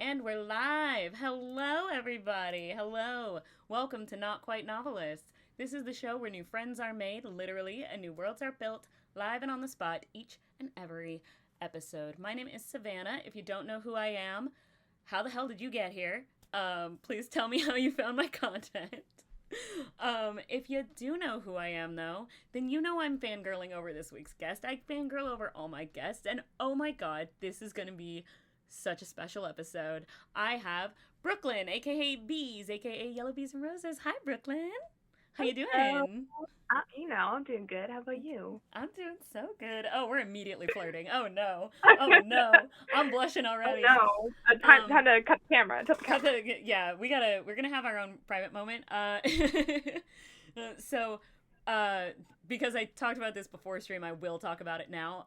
And we're live. Hello, everybody. Hello. Welcome to Not Quite Novelists. This is the show where new friends are made, literally, and new worlds are built, live and on the spot, each and every episode. My name is Savannah. If you don't know who I am, how the hell did you get here? Please tell me how you found my content. If you do know who I am, though, then you know I'm fangirling over this week's guest. I fangirl over all my guests, and oh my god, this is gonna be such a special episode. I have Brooklyn, aka Bees, aka Yellow Bees and Roses. Hi, Brooklyn. How you Hello. doing? I'm doing good. How about you? I'm doing so good. Oh, we're immediately flirting. Oh no. Oh no. I'm blushing Oh already. no. Time, Um, time to cut the camera. Cut the cut camera. the yeah. We're gonna have our own private moment. So, uh, because I talked about this before stream, I will talk about it now.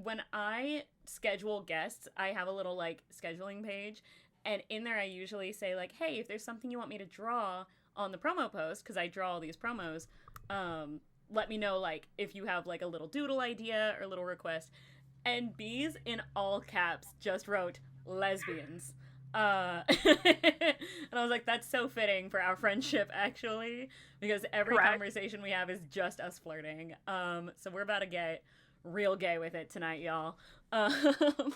When I schedule guests, I have a little like scheduling page, and in there I usually say like, hey, if there's something you want me to draw on the promo post, because I draw all these promos, let me know like if you have like a little doodle idea or a little request. And Bees in all caps just wrote lesbians. And I was like, that's so fitting for our friendship, actually, because every Correct. conversation we have is just us flirting. So we're about to get real gay with it tonight, y'all. And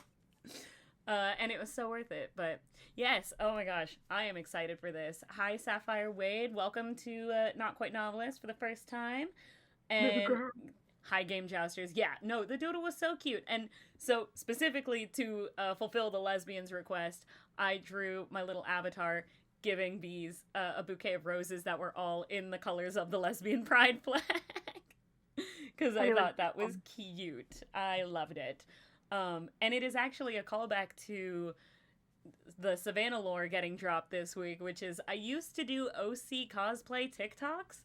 it was so worth it. But yes, oh my gosh, I am excited for this. Hi, Sapphire Wade. Welcome to Not Quite Novelist for the first time. Baby And girl. hi, Game Jousters. Yeah, no, the doodle was so cute. And so, specifically to fulfill the lesbians' request, I drew my little avatar giving Bees a bouquet of roses that were all in the colors of the lesbian pride flag. Because I I like thought that was cute. I loved it. And it is actually a callback to the Savannah lore getting dropped this week, which is I used to do OC cosplay TikToks,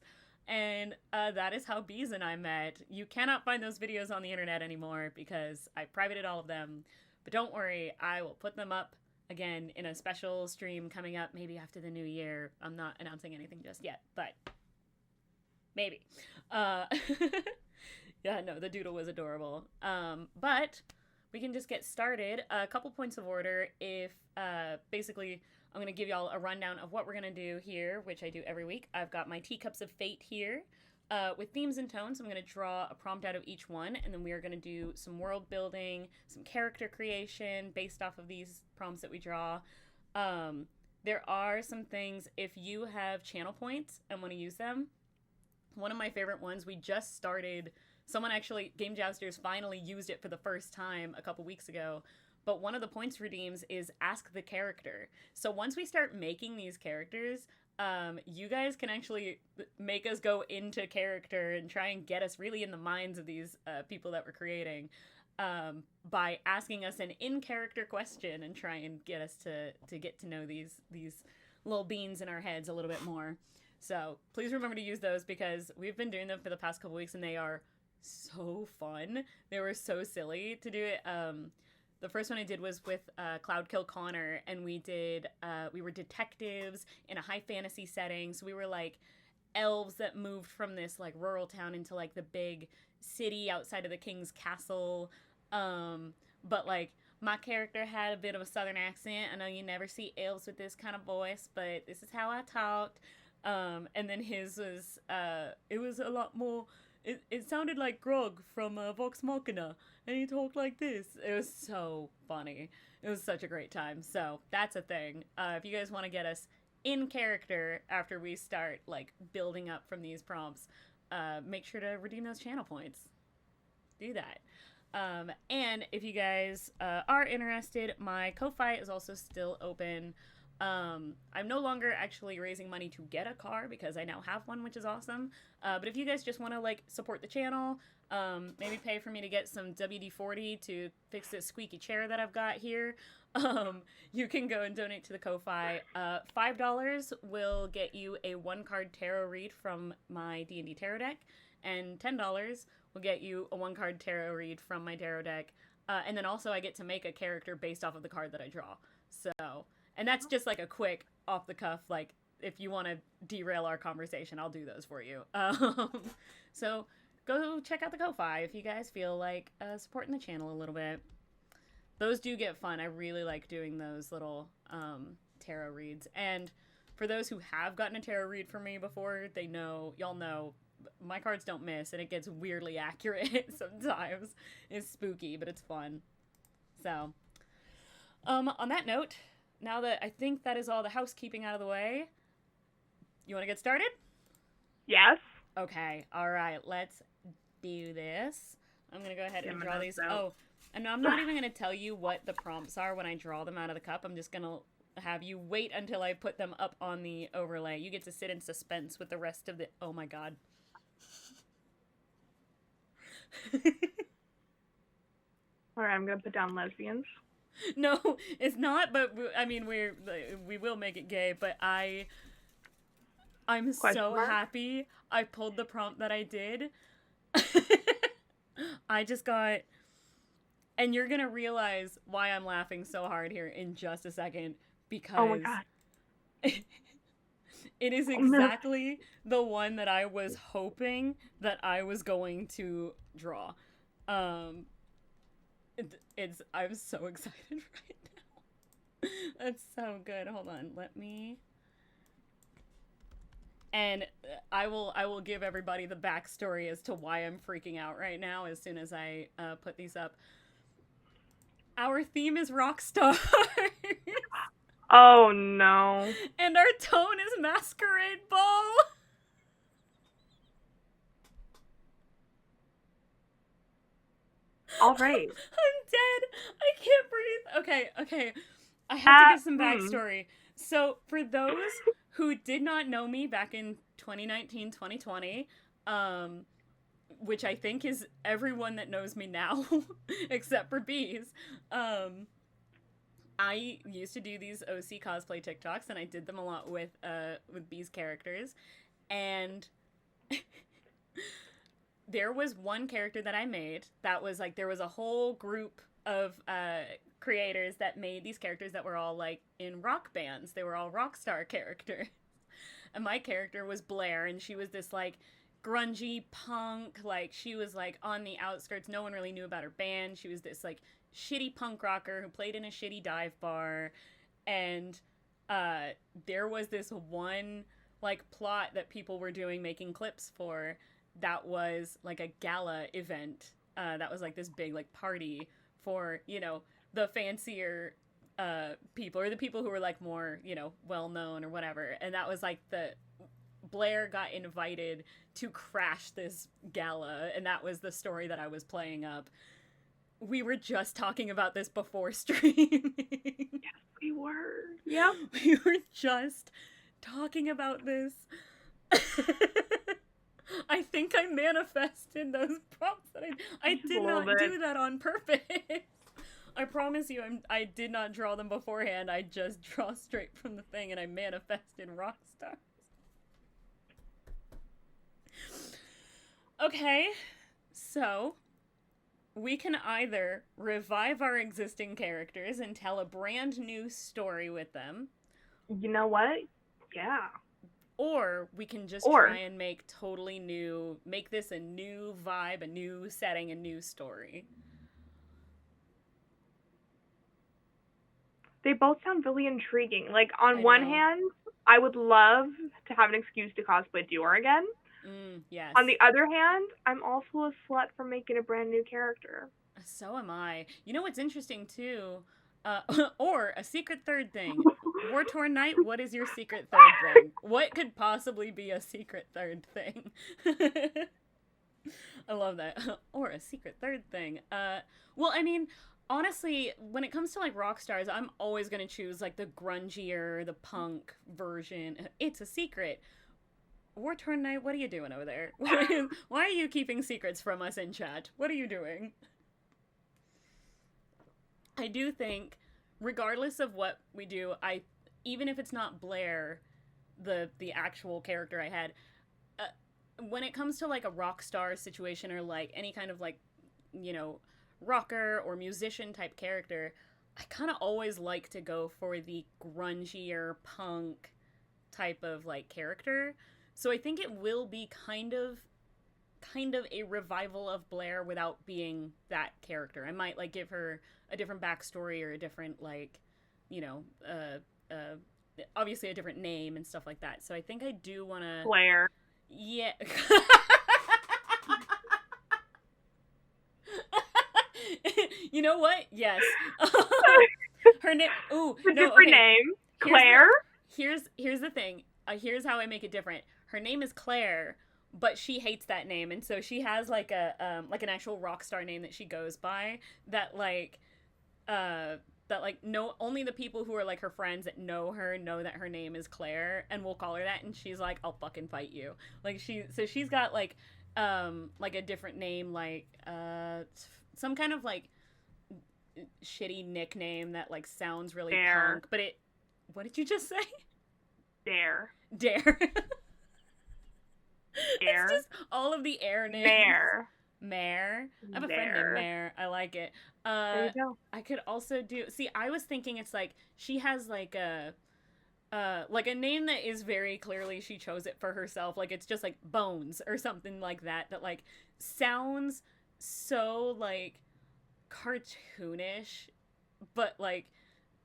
and that is how Bees and I met. You cannot find those videos on the internet anymore because I privated all of them. But don't worry, I will put them up again in a special stream coming up maybe after the new year. I'm not announcing anything just yet, but maybe. Uh, yeah, no, the doodle was adorable. But we can just get started. A couple points of order. If basically, I'm going to give y'all a rundown of what we're going to do here, which I do every week. I've got my Teacups of Fate here with themes and tones. I'm going to draw a prompt out of each one, and then we are going to do some world building, some character creation based off of these prompts that we draw. There are some things, if you have channel points and want to use them, one of my favorite ones, we just started. Someone actually, Game Jousters, finally used it for the first time a couple weeks ago. But one of the points redeems is ask the character. So once we start making these characters, you guys can actually make us go into character and try and get us really in the minds of these people that we're creating by asking us an in-character question and try and get us to get to know these little beans in our heads a little bit more. So please remember to use those because we've been doing them for the past couple weeks and they are so fun. They were so silly to do it. The first one I did was with Cloudkill Connor, and we were detectives in a high fantasy setting. So we were like elves that moved from this like rural town into like the big city outside of the king's castle. But like my character had a bit of a southern accent. I know you never see elves with this kind of voice, but this is how I talked. And then his was it was a lot more. It sounded like Grog from Vox Machina, and he talked like this. It was so funny. It was such a great time. So that's a thing. If you guys want to get us in character after we start like building up from these prompts, make sure to redeem those channel points. Do that. And if you guys are interested, my Ko-Fi is also still open. I'm no longer actually raising money to get a car because I now have one, which is awesome. But if you guys just want to like support the channel, maybe pay for me to get some WD-40 to fix this squeaky chair that I've got here, you can go and donate to the Ko-Fi. $5 will get you a one-card tarot read from my D&D tarot deck, and $10 will get you a one-card tarot read from my tarot deck. And then also I get to make a character based off of the card that I draw. So... And that's just like a quick off the cuff, like if you want to derail our conversation, I'll do those for you. So go check out the Ko-Fi if you guys feel like supporting the channel a little bit. Those do get fun. I really like doing those little tarot reads. And for those who have gotten a tarot read from me before, y'all know my cards don't miss, and it gets weirdly accurate sometimes. It's spooky, but it's fun. So, on that note, now that I think that is all the housekeeping out of the way, you want to get started? Yes. Okay, all right, let's do this. I'm going to go ahead and draw these. Out. Oh, and I'm not even going to tell you what the prompts are when I draw them out of the cup. I'm just going to have you wait until I put them up on the overlay. You get to sit in suspense with the rest of the... Oh my god. Alright, I'm gonna put down lesbians. No, it's not, but we will make it gay, but I'm so happy I pulled the prompt that I did. I just got... And you're gonna realize why I'm laughing so hard here in just a second, because... Oh my god. It is exactly the one that I was hoping that I was going to draw. I'm so excited right now. That's so good. Hold on, let me... And I will give everybody the backstory as to why I'm freaking out right now as soon as I put these up. Our theme is rock stars. Oh no. And our tone is masquerade ball. Alright. I'm dead. I can't breathe. Okay. I have to give some backstory. So, for those who did not know me back in 2019, 2020, which I think is everyone that knows me now, except for Bees, I used to do these OC cosplay TikToks, and I did them a lot with Bees characters, and there was one character that I made that was like, there was a whole group of creators that made these characters that were all like in rock bands. They were all rock star characters. And my character was Blair, and she was this like grungy punk, like she was like on the outskirts. No one really knew about her band. She was this like shitty punk rocker who played in a shitty dive bar. And there was this one like plot that people were doing, making clips for, that was like a gala event. That was like this big like party for, you know, the fancier people, or the people who were like more, you know, well known or whatever. And that was like Blair got invited to crash this gala, and that was the story that I was playing up. We were just talking about this before streaming. Yes, we were. Yep. We were just talking about this. I think I manifested those prompts that I did not do that on purpose. I promise you, I did not draw them beforehand. I just draw straight from the thing, and I manifested rock stars. Okay, so we can either revive our existing characters and tell a brand new story with them. You know what? Yeah. Or we can just try and make this a new vibe, a new setting, a new story. They both sound really intriguing. Like, on one hand, I would love to have an excuse to cosplay Dior again. Yes. On the other hand, I'm also a slut for making a brand new character. So am I. You know what's interesting, too? Or a secret third thing. War-Torn Knight, what is your secret third thing? What could possibly be a secret third thing? I love that. Or a secret third thing. Well, I mean, honestly, when it comes to like rock stars, I'm always gonna choose like the grungier, the punk version. It's a secret. War-Torn Knight, what are you doing over there? Why are you keeping secrets from us in chat? What are you doing? I do think, regardless of what we do, even if it's not Blair, the actual character I had, when it comes to like a rock star situation, or like any kind of like, you know, rocker or musician type character, I kind of always like to go for the grungier punk type of like character. So I think it will be kind of kind of a revival of Blair without being that character. I might like give her a different backstory or a different like, you know, obviously a different name and stuff like that. So I think I do want to. Blair. Yeah. You know what? Yes. Her name. Ooh, It's a no, different okay. name. Claire. Here's the thing. Here's how I make it different. Her name is Claire, but she hates that name, and so she has like a like an actual rock star name that she goes by. No, only the people who are like her friends that know her know that her name is Claire, and will call her that. And she's like, "I'll fucking fight you." Like she's got like a different name, like some kind of like shitty nickname that like sounds really punk, but it. What did you just say? Dare. It's just all of the air names. Mare. I have a friend named Mare. I like it. There you go. I could also do. See, I was thinking it's like she has like a name that is very clearly she chose it for herself. Like it's just like Bones or something like that. That like sounds so like cartoonish, but like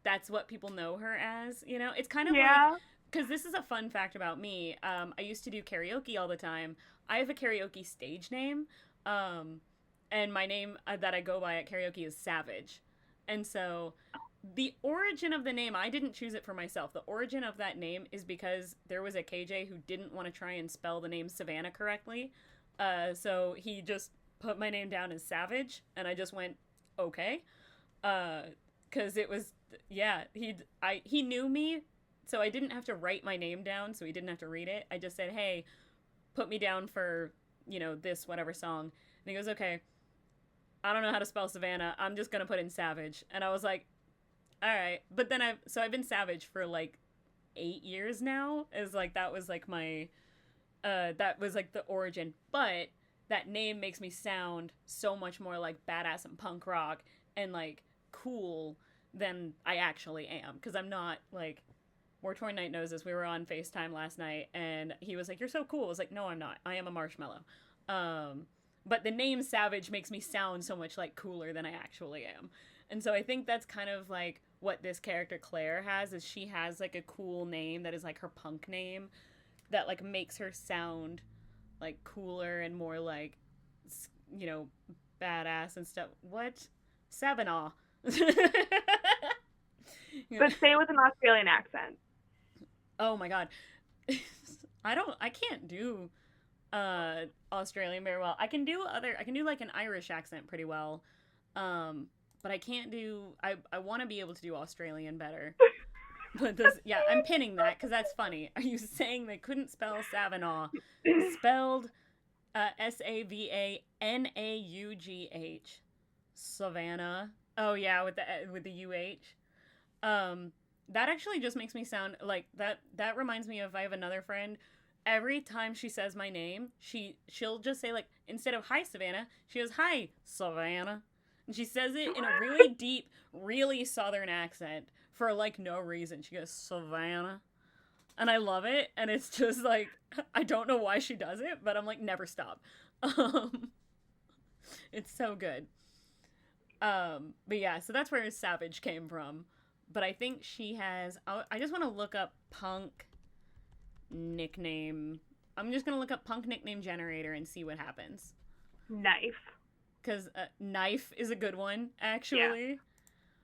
that's what people know her as. You know, it's kind of like. Because this is a fun fact about me. I used to do karaoke all the time. I have a karaoke stage name. And my name that I go by at karaoke is Savage. And so the origin of the name, I didn't choose it for myself. The origin of that name is because there was a KJ who didn't want to try and spell the name Savannah correctly. So he just put my name down as Savage. And I just went, okay. Because it was, yeah, he knew me. So I didn't have to write my name down, so he didn't have to read it. I just said, hey, put me down for, you know, this whatever song. And he goes, okay, I don't know how to spell Savannah. I'm just going to put in Savage. And I was like, all right. But then I've been Savage for like 8 years now. That was like the origin. But that name makes me sound so much more like badass and punk rock and like cool than I actually am. Because I'm not like... Wartorn Knight knows this. We were on FaceTime last night, and he was like, you're so cool. I was like, no, I'm not. I am a marshmallow. But the name Savage makes me sound so much, like, cooler than I actually am. And so I think that's kind of, like, what this character Claire has, is she has, like, a cool name that is, like, her punk name that, like, makes her sound, like, cooler and more, like, you know, badass and stuff. What? Savannah. But say it with an Australian accent. Oh my god. I can't do Australian very well. I can do like an Irish accent pretty well. But I can't do I want to be able to do Australian better. But yeah, I'm pinning that cuz that's funny. Are you saying they couldn't spell Savannah spelled Savanaughh? Savannah. Oh yeah, with the UH. That actually just makes me sound like that reminds me of I have another friend. Every time she says my name, she'll just say like instead of hi Savannah, she goes hi Savannah. And she says it in a really deep, really southern accent for like no reason. She goes Savannah. And I love it, and it's just like I don't know why she does it, but I'm like never stop. It's so good. But yeah, so that's where Savage came from. But I think she has... I just want to look up punk nickname. I'm just going to look up punk nickname generator and see what happens. Knife. Because Knife is a good one, actually. Yeah.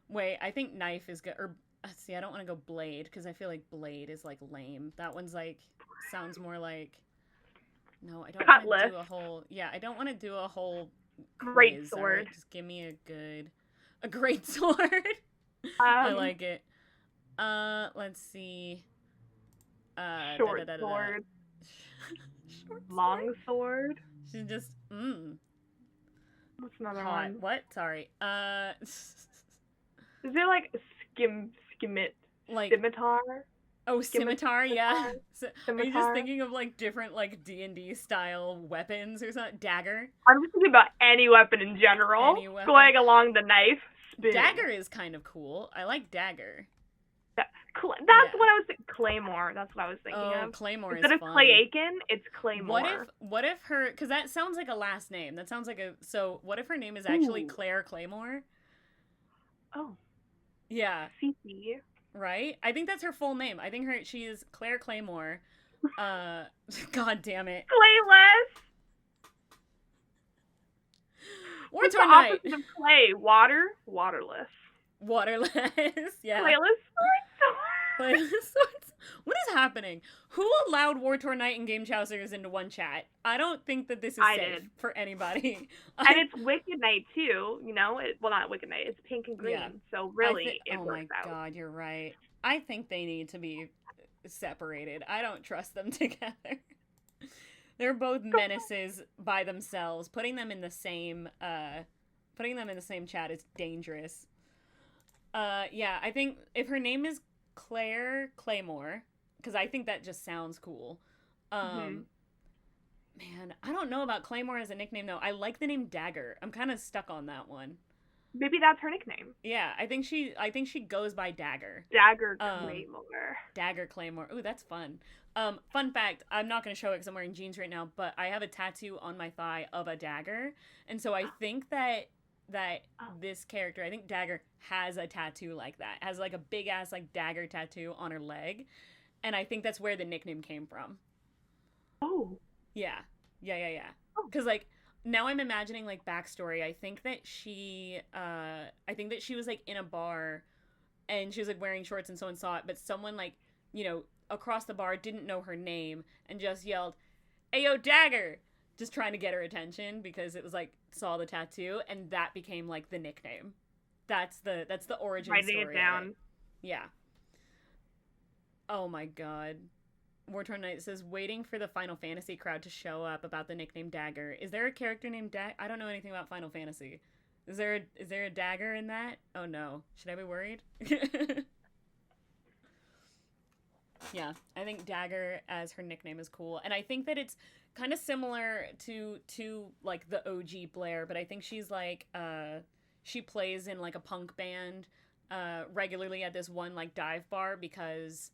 Wait, I think Knife is good. Or, see, I don't want to go Blade, because I feel like Blade is, like, lame. That one's, like, sounds more like... No, I don't want to do a whole... Yeah, I don't want to do a whole... Great quiz, sword. Right? Just give me a great sword. I like it. Let's see. Short sword. Long sword. She's just What's another hot. one? What? Sorry. Is there like scimitar? Oh, scimitar, yeah. So, are you just thinking of like different like D&D style weapons or something? Dagger? I'm just thinking about any weapon in general. Going along the knife. Spin. Dagger is kind of cool. I like dagger. That's what I was thinking. Claymore. That's what I was thinking of. Claymore Instead is of fun. Clay Aiken, it's Claymore. What if her, because that sounds like a last name. That sounds like so what if her name is actually Claire Claymore? Oh. Yeah. Cece. Right? I think that's her full name. I think she is Claire Claymore. God damn it. Clayless. What's the opposite of clay? Waterless. Waterless. Yeah. Clayless Clayless swords. What is happening? Who allowed War Torn Knight and Game Chousers into one chat? I don't think that this is safe for anybody. And it's Wicked Knight too, you know? Well, not Wicked Knight. It's pink and green. Yeah. So really, it works out. Oh my god, you're right. I think they need to be separated. I don't trust them together. They're both menaces by themselves. Putting them in the same chat is dangerous. Yeah, I think if her name is Claire Claymore, because I think that just sounds cool. Man, I don't know about Claymore as a nickname though. I like the name Dagger. I'm kind of stuck on that one. Maybe that's her nickname. Yeah, I think she goes by Dagger. Dagger Claymore. Dagger Claymore. Ooh, that's fun. Fun fact, I'm not going to show it because I'm wearing jeans right now, but I have a tattoo on my thigh of a dagger. And so I think that this character, I think Dagger, has a tattoo like that. Has like a big ass like dagger tattoo on her leg. And I think that's where the nickname came from. Oh. Yeah. Because like, now I'm imagining like backstory. I think that she was like in a bar and she was like wearing shorts and someone saw it, but someone like, you know, across the bar didn't know her name and just yelled, "Ayo, Dagger!" Just trying to get her attention because it was like saw the tattoo, and that became like the nickname. That's the origin story. Writing it down. Yeah. Oh my god. War Torn Knight says, waiting for the Final Fantasy crowd to show up about the nickname Dagger. Is there a character named Dagger? I don't know anything about Final Fantasy. Is there a Dagger in that? Oh no. Should I be worried? Yeah, I think Dagger as her nickname is cool. And I think that it's kind of similar to like the OG Blair, but I think she's like she plays in like a punk band regularly at this one like dive bar because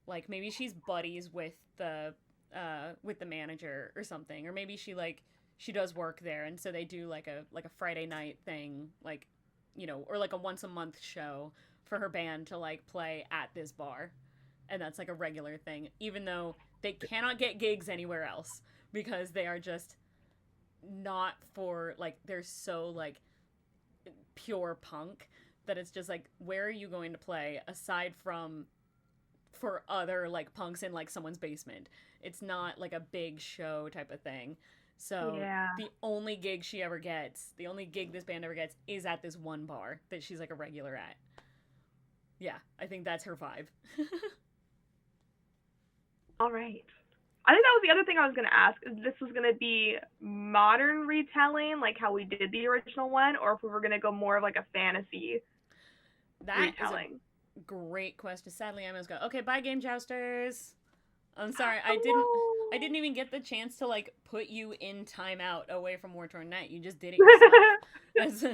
like maybe she's buddies with the manager or something, or maybe she does work there, and so they do like a Friday night thing, like, you know, or like a once a month show for her band to like play at this bar, and that's like a regular thing, even though they cannot get gigs anywhere else because they are just not for like they're so like pure punk that it's just like, where are you going to play aside from for other like punks in like someone's basement? It's not like a big show type of thing. So yeah. The only gig this band ever gets is at this one bar that she's like a regular at. Yeah, I think that's her vibe. All right. I think that was the other thing I was going to ask. If this was going to be modern retelling, like how we did the original one, or if we were going to go more of like a fantasy retelling. Is a great question. Sadly, I must go. Okay, bye, Game Jousters. I'm sorry, I didn't even get the chance to like put you in timeout away from War Torn Knight. You just did it yourself.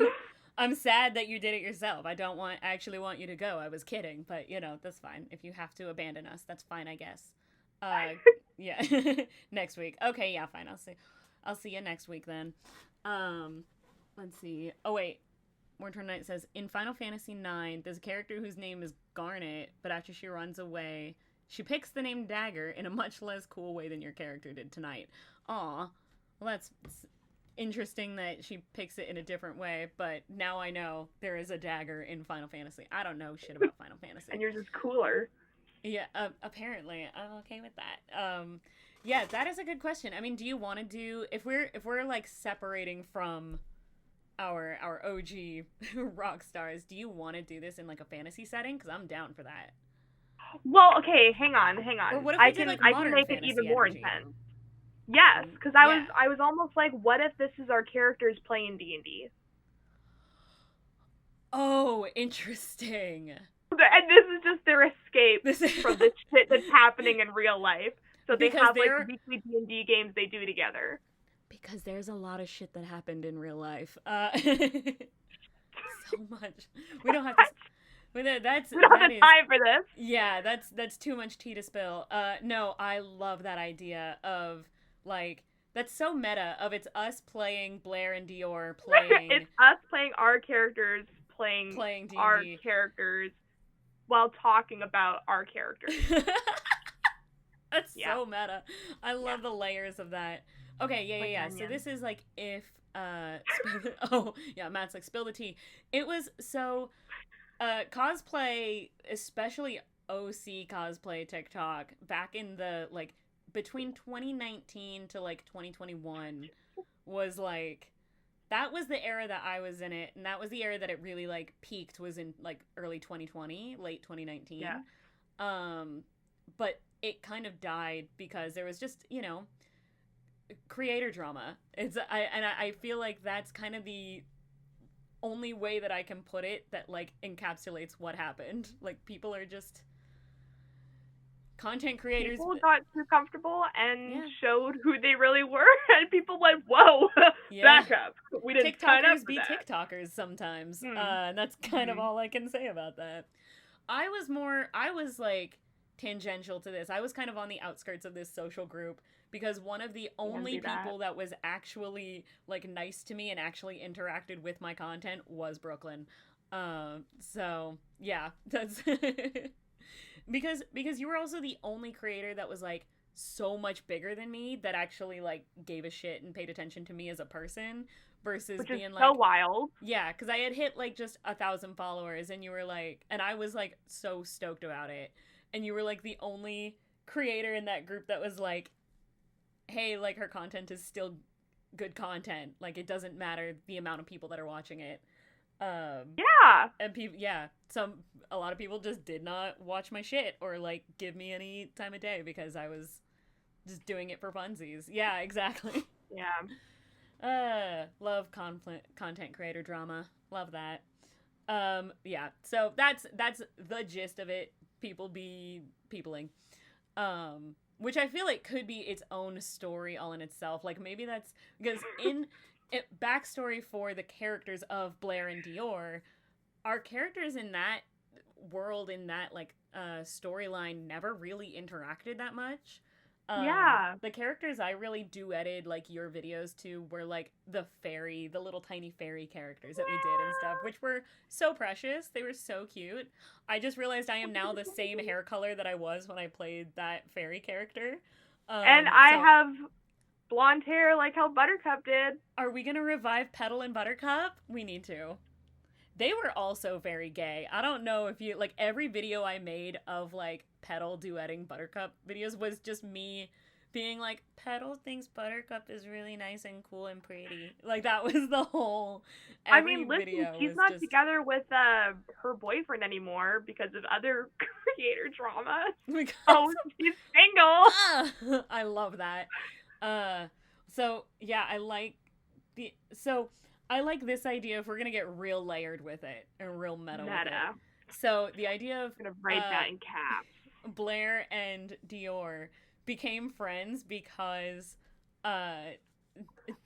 I'm sad that you did it yourself. I actually want you to go. I was kidding, but you know, that's fine. If you have to abandon us, that's fine, I guess. Yeah. Next week. Okay, yeah, fine. I'll see you next week then. Let's see. Oh wait. War Torn Knight says, in Final Fantasy IX, there's a character whose name is Garnet, but after she runs away, she picks the name Dagger in a much less cool way than your character did tonight. Aw. Well, that's interesting that she picks it in a different way, but now I know there is a Dagger in Final Fantasy. I don't know shit about Final Fantasy. And yours is cooler. Yeah, apparently. I'm okay with that. Yeah, that is a good question. I mean, do you want to do, if we're like separating from our OG rock stars, do you want to do this in like a fantasy setting? Because I'm down for that. Well, okay, hang on. Or what if we did, like, I can make it even more intense. Yes, because I was almost like, what if this is our characters playing D&D? Oh, interesting. And this is just their escape from the shit that's happening in real life. So they have like weekly D&D games they do together. Because there's a lot of shit that happened in real life. So much. We don't have to. But We don't have that the is time for this. yeah, that's too much tea to spill. No, I love that idea of like that's so meta of it's us playing Blair and Dior It's playing us playing our characters, playing playing our D&D. characters while talking about our characters. That's Yeah. so meta. I love the layers of that. Okay, yeah. So Onion. this is like if oh, yeah, Matt's like spill the tea. It was so cosplay, especially OC cosplay TikTok back in the like between 2019 to like 2021 was like that was the era that I was in it, and that was the era that it really like peaked was in like early 2020, late 2019. Yeah. But it kind of died because there was just, you know, creator drama. I feel like that's kind of the only way that I can put it that like encapsulates what happened. Like people are just content creators. People got too comfortable and Yeah. showed who they really were, and people went, "Whoa, back up! We didn't sign up TikTokers for be that." TikTokers sometimes. And that's kind of all I can say about that. I was like tangential to this. I was kind of on the outskirts of this social group because one of the only people that was actually like nice to me and actually interacted with my content was Brooklyn. So yeah, that's because you were also the only creator that was like so much bigger than me that actually like gave a shit and paid attention to me as a person versus Which being is like so wild. Yeah, because I had hit like just 1,000 followers and you were like, and I was like so stoked about it, and you were like the only creator in that group that was like, hey, like her content is still good content, like it doesn't matter the amount of people that are watching it. Yeah. And people, yeah, a lot of people just did not watch my shit or like give me any time of day because I was just doing it for funsies. Yeah, exactly. Yeah. Love content creator drama. Love that. Yeah. So that's the gist of it. People be peopling. Which I feel like could be its own story all in itself. Like maybe that's because backstory for the characters of Blair and Dior, our characters in that world, in that like storyline never really interacted that much. Yeah. The characters I really duetted like your videos to were like the little tiny fairy characters that we did and stuff, which were so precious. They were so cute. I just realized I am now the same hair color that I was when I played that fairy character. And I have blonde hair like how Buttercup did. Are we gonna revive Petal and Buttercup? We need to. They were also very gay. I don't know if you like every video I made of like Petal duetting Buttercup videos was just me being like, Petal thinks Buttercup is really nice and cool and pretty. Like that was the whole listen, she's not together with her boyfriend anymore because of other creator drama. She's single. I love that. So yeah, I like this idea if we're gonna get real layered with it and real meta. With it. So the idea of I'm gonna write that in caps. Blair and Dior became friends because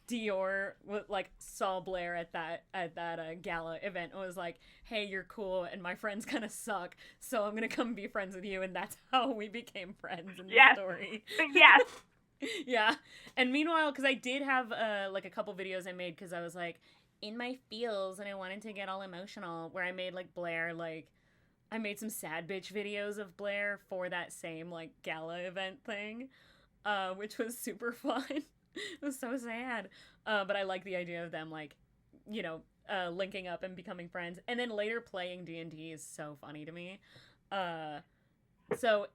Dior like saw Blair at that gala event and was like, "Hey, you're cool, and my friends kind of suck, so I'm gonna come be friends with you," and that's how we became friends in the story. Yes. Yeah. And meanwhile, because I did have like a couple videos I made because I was like in my feels and I wanted to get all emotional, where I made like Blair, like I made some sad bitch videos of Blair for that same like gala event thing, which was super fun. It was so sad. But I like the idea of them like, you know, linking up and becoming friends, and then later playing D&D is so funny to me. So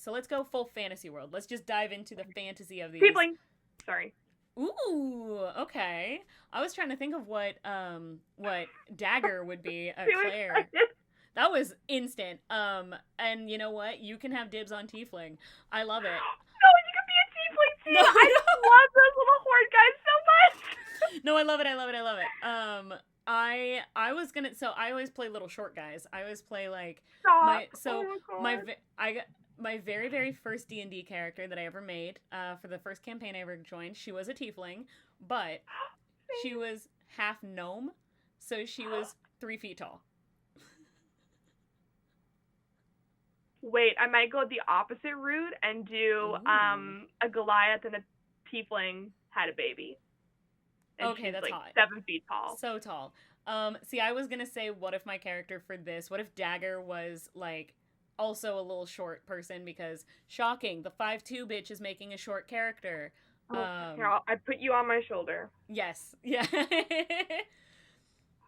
let's go full fantasy world. Let's just dive into the fantasy of these. Peopling. Sorry. Ooh, okay. I was trying to think of what dagger would be at Claire. That was instant. And you know what? You can have dibs on tiefling. I love it. No, you can be a tiefling too. No, I just love those little horde guys so much. No, I love it. I was gonna. So I always play little short guys. I always play like my very very first D&D character that I ever made for the first campaign I ever joined. She was a tiefling, but she was half gnome, so she was 3 feet tall. Wait, I might go the opposite route and do Ooh. a Goliath and a tiefling had a baby. And Okay, she's that's like hot. 7 feet tall. So tall. See, I was gonna say, what if my character for this, what if Dagger was, like, also a little short person, because, shocking, the 5'2" bitch is making a short character. Oh, here, I put you on my shoulder. Yes. Yeah.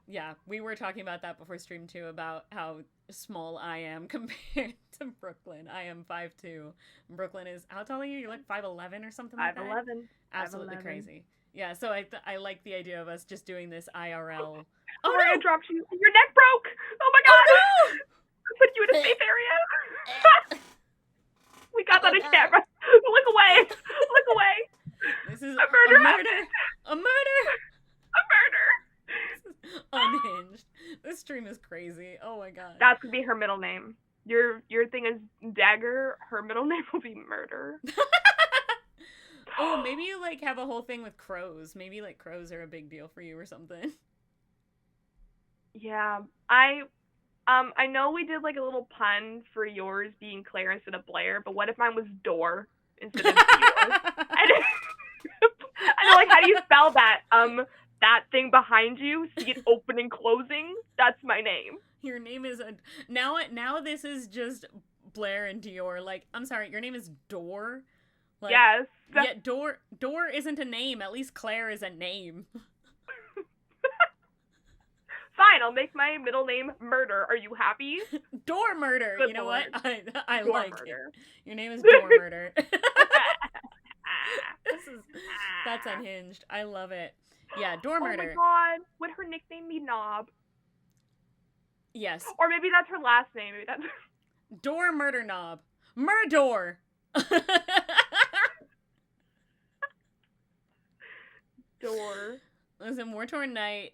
Yeah, we were talking about that before stream too, about how small I am compared to Brooklyn. I am 5'2". Brooklyn is, how tall are you? You're like 5'11" or something like that? 5'11". Absolutely 5'11". crazy. Yeah, so I like the idea of us just doing this IRL. Oh no! I dropped you. Your neck broke! Oh my Oh god! Put you in a safe area! We got that on camera. Look away! Look away! This is a murder! A murder! A murder! Unhinged. This stream is crazy. Oh my god. That's gonna be her middle name. Your thing is Dagger. Her middle name will be Murder. Oh, maybe you like have a whole thing with crows. Maybe like crows are a big deal for you or something. Yeah, I know we did like a little pun for yours being Claire instead of Blair, but what if mine was Door instead of Dior? I know, like, how do you spell that? That thing behind you, see it open and closing? That's my name. Your name is now this is just Blair and Dior. Like, I'm sorry, your name is Door? Like, yes. Yeah, Door isn't a name. At least Claire is a name. Fine, I'll make my middle name Murder. Are you happy? Door Murder. Good you know Lord. What? I Door like Murder. it. Your name is Door Murder. That's unhinged. I love it. Yeah, Door Murder. Oh my god. Would her nickname be Knob? Yes. Or maybe that's her last name. Maybe that's Door Murder Knob. Murdor. Door. Listen, War Torn Knight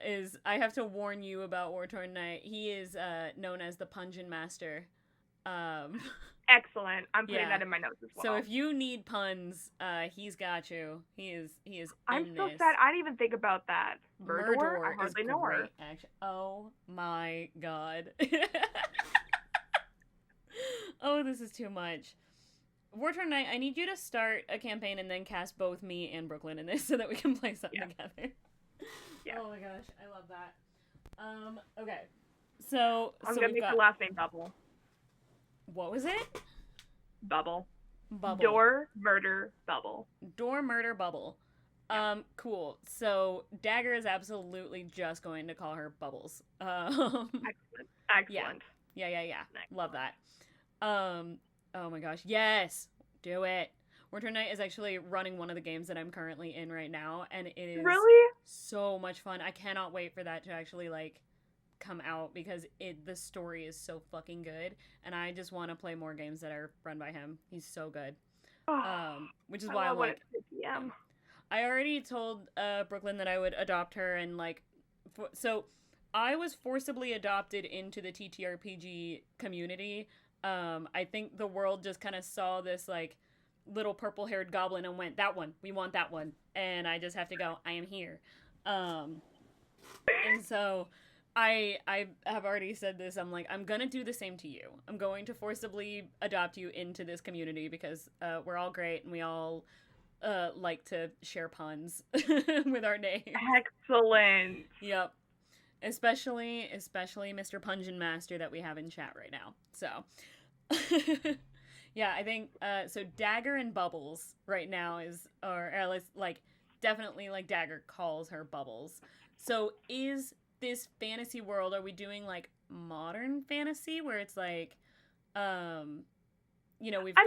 is, I have to warn you about War Torn Knight. He is known as the Pungent Master. Excellent. I'm putting that in my notes as well. So if you need puns, he's got you. He is I'm in so this. sad. I didn't even think about that. Murdor? I hardly know her. Actually. Oh my god. Oh, this is too much. War Torn Knight, I need you to start a campaign and then cast both me and Brooklyn in this so that we can play something together. Yeah. Oh my gosh, I love that. Okay. So I'm gonna make the last name Bubble. What was it? Bubble. Bubble. Door, Murder, Bubble. Door, Murder, Bubble. Cool. So Dagger is absolutely just going to call her Bubbles. Excellent. Yeah. Excellent. Love that. Oh my gosh. Yes. Do it. War Torn Knight is actually running one of the games that I'm currently in right now, and it is really so much fun. I cannot wait for that to actually like come out because the story is so fucking good, and I just want to play more games that are run by him. He's so good. Which is why I'm like, I already told Brooklyn that I would adopt her, and like, so I was forcibly adopted into the TTRPG community. I think the world just kind of saw this like little purple-haired goblin and went, that one, we want that one, and I just have to go, I am here. And so I have already said this, I'm like, I'm gonna do the same to you. I'm going to forcibly adopt you into this community because we're all great and we all like to share puns with our names. Excellent. Yep. Especially Mr. Pungent Master that we have in chat right now. So, yeah, I think, so Dagger and Bubbles right now is, or at least, like, definitely, like, Dagger calls her Bubbles. So, is this fantasy world, are we doing, like, modern fantasy, where it's, like, you know, we've got...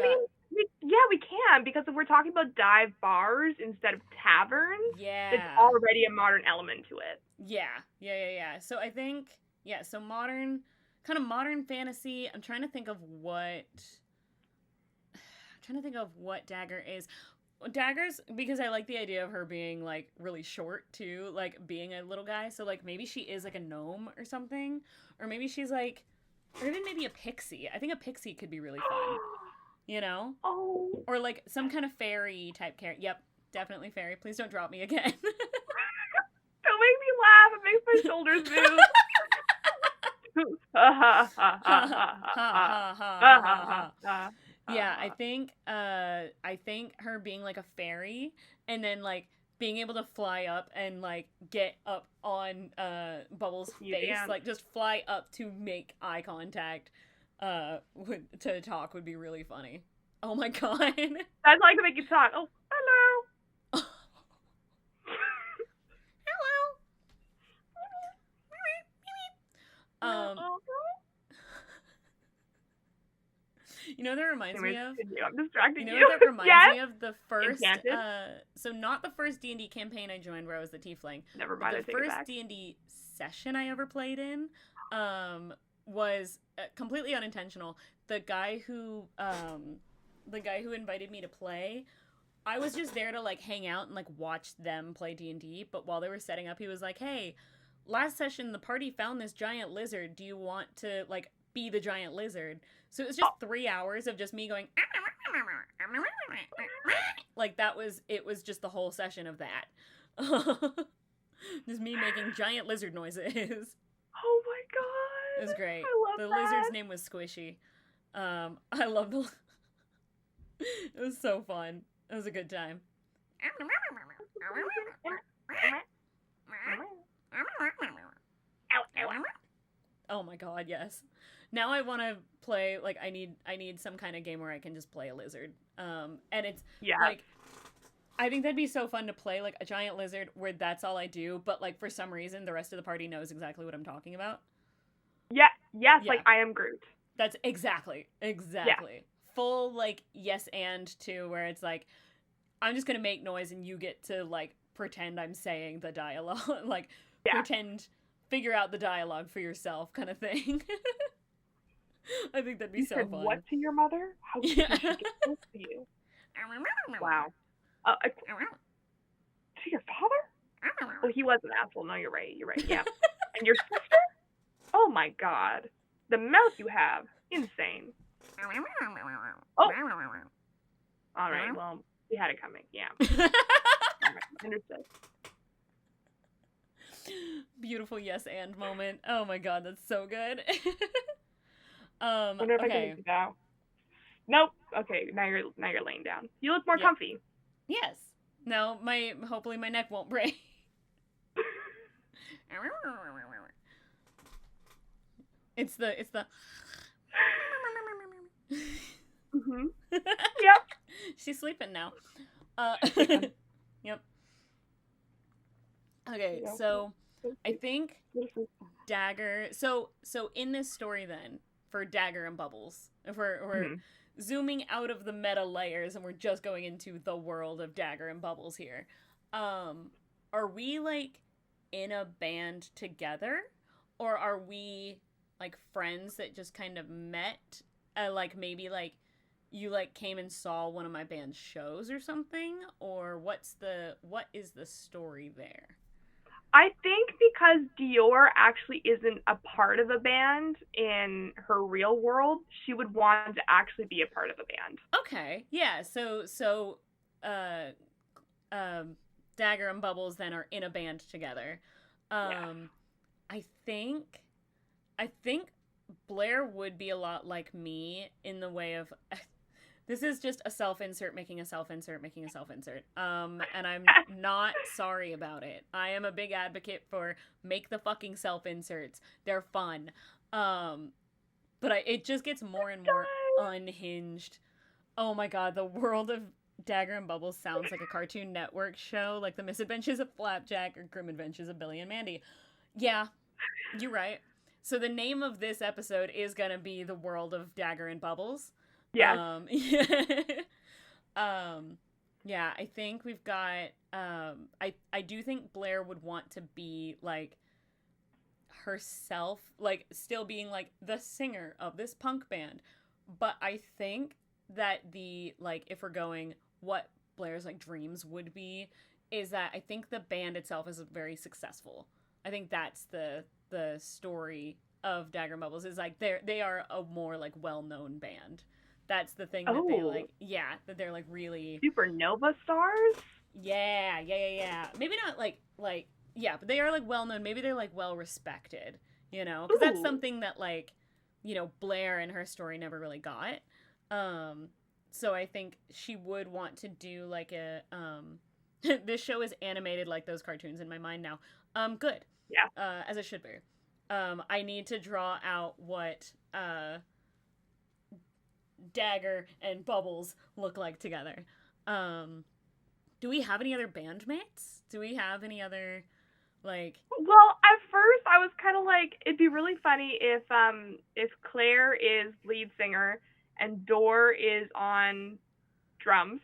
we can, because if we're talking about dive bars instead of taverns, there's already a modern element to it. Yeah. So I think, so modern fantasy. I'm trying to think of what Dagger is. Dagger's, because I like the idea of her being, like, really short, too, like, being a little guy, so, like, maybe she is, like, a gnome or something, or maybe she's, like, or even maybe a pixie. I think a pixie could be really fun. You know? Oh. Or, like, some kind of fairy type character. Yep, definitely fairy. Please don't drop me again. Don't make me laugh. It makes my shoulders move. Ha ha Ha ha ha ha ha ha ha ha ha ha ha ha. ha Yeah, ha. I think her being like a fairy and then like being able to fly up and like get up on Bubbles' You face, dance. like just fly up to make eye contact to talk would be really funny. Oh my god. I'd like to make you talk. Oh, hello. Hello. Um you know what that reminds me Anyways, of? continue. I'm You distracting know you. what that reminds Yes. me of? The first, Enchanted. so not the first D&D campaign I joined where I was the tiefling, Never but mind. the I take it first back. D&D session I ever played in, was completely unintentional. The guy who invited me to play, I was just there to like hang out and like watch them play D&D. But while they were setting up, he was like, "Hey, last session the party found this giant lizard. Do you want to like be the giant lizard?" So it was just 3 hours of just me going like that was it was just the whole session of that. Just me making giant lizard noises. Oh my god. It was great. I love The that. lizard's name was Squishy. I love the it was so fun. It was a good time. Oh my god, yes. Now I want to play like I need some kind of game where I can just play a lizard. And it's Yeah. like I think that'd be so fun to play like a giant lizard where that's all I do, but like for some reason the rest of the party knows exactly what I'm talking about. Yeah. Yes. Yeah. Like I am Groot. That's exactly. Yeah. Full like yes and too, where it's like I'm just gonna make noise and you get to like pretend I'm saying the dialogue, like Yeah. figure out the dialogue for yourself, kind of thing. I think that'd be You so said fun. what to your mother? How did Yeah. she get this to you? Wow. To your father? Oh, he was an asshole. No, you're right. You're right. Yeah. And your sister? Oh my god. The mouth you have. Insane. Oh. All right. Well, we had it coming. Yeah. All right. Understood. Beautiful yes and moment. Oh my god, that's so good. Wonder if I can do that. Nope. Okay. Now you're laying down. You look more comfy. Yes. No, hopefully my neck won't break. It's the Mhm. Yep. She's sleeping now. Yep. Okay, so I think Dagger. So in this story, then for Dagger and Bubbles, if we're zooming out of the meta layers and we're just going into the world of Dagger and Bubbles here, are we like in a band together, or are we like friends that just kind of met? Like maybe like you like came and saw one of my band's shows or something, or what is the story there? I think because Dior actually isn't a part of a band in her real world, she would want to actually be a part of a band. Okay, yeah. So, Dagger and Bubbles then are in a band together. Yeah. I think Blair would be a lot like me in the way of. This is just a self-insert making a self-insert making a self-insert. And I'm not sorry about it. I am a big advocate for make the fucking self-inserts. They're fun. But it just gets more and more unhinged. Oh my god, the world of Dagger and Bubbles sounds like a Cartoon Network show, like The Misadventures of Flapjack or Grim Adventures of Billy and Mandy. Yeah, you're right. So the name of this episode is gonna be The World of Dagger and Bubbles. Yeah. Yeah, I think we've got I do think Blair would want to be like herself, like still being like the singer of this punk band. But I think that the like if we're going what Blair's like dreams would be is that I think the band itself is very successful. I think that's the story of Dagger and Bubbles is like they are a more like well-known band. That's the thing that they like, that they're like really supernova stars. Yeah. Maybe not like, but they are like well known. Maybe they're like well respected you know, because that's Ooh. something that, like, you know, Blair in her story never really got. So I think she would want to do like a this show is animated like those cartoons in my mind now. Good. Yeah. As it should be. I need to draw out what Dagger and Bubbles look like together. Do we have any other bandmates? Do we have any other, like... Well, at first I was kind of like, it'd be really funny if Claire is lead singer and Dor is on drums,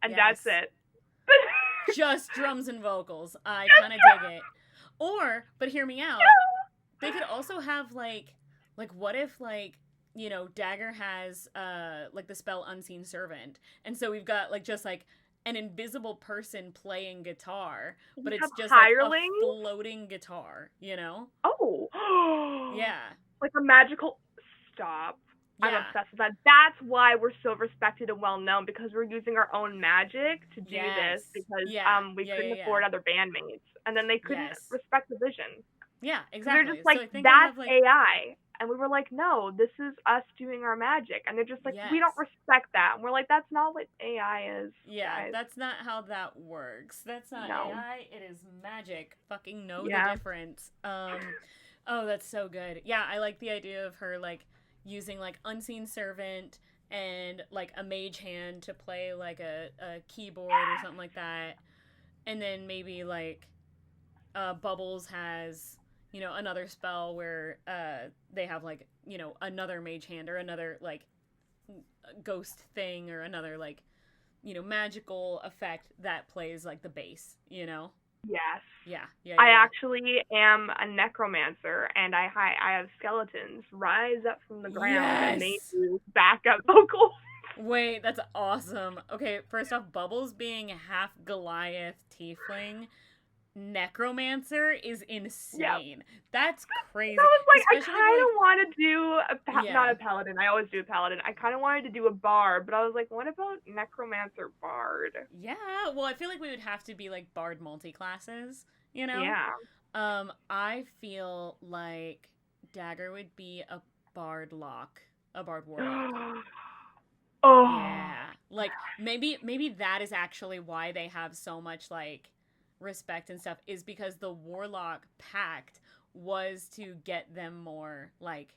and Yes. that's it. Just drums and vocals. I kind of dig it. Or, but hear me out, they could also have, like, what if, like, you know, Dagger has, like, the spell Unseen Servant, and so we've got, like, just, like, an invisible person playing guitar, but it's just, like, a floating guitar, you know? Oh. Yeah. Like a magical... Stop. Yeah. I'm obsessed with that. That's why we're so respected and well known, because we're using our own magic to do this, because we couldn't afford other bandmates, and then they couldn't respect the vision. Yeah, exactly. They're just like, so that's like... AI. And we were like, no, this is us doing our magic. And they're just like, we don't respect that. And we're like, that's not what AI is. Yeah, guys. That's not how that works. That's not AI. It is magic. Fucking know the difference. Oh, that's so good. Yeah, I like the idea of her, like, using, like, Unseen Servant and, like, a mage hand to play, like, a keyboard or something like that. And then maybe, like, Bubbles has... you know, another spell where they have, like, you know, another mage hand or another, like, ghost thing or another, like, you know, magical effect that plays, like, the bass, you know? Yes. Yeah. I actually am a necromancer, and I have skeletons rise up from the ground and they do backup vocals. Wait, that's awesome. Okay, first off, Bubbles being half Goliath tiefling... necromancer is insane. Yep. That's crazy. I was like, especially I kind of want to do not a paladin. I always do a paladin. I kind of wanted to do a bard, but I was like, what about necromancer bard? Yeah, well, I feel like we would have to be like bard multi-classes, you know? Yeah. I feel like Dagger would be a bard warlock. Oh. Yeah. Like, maybe that is actually why they have so much, like, respect and stuff, is because the warlock pact was to get them more, like,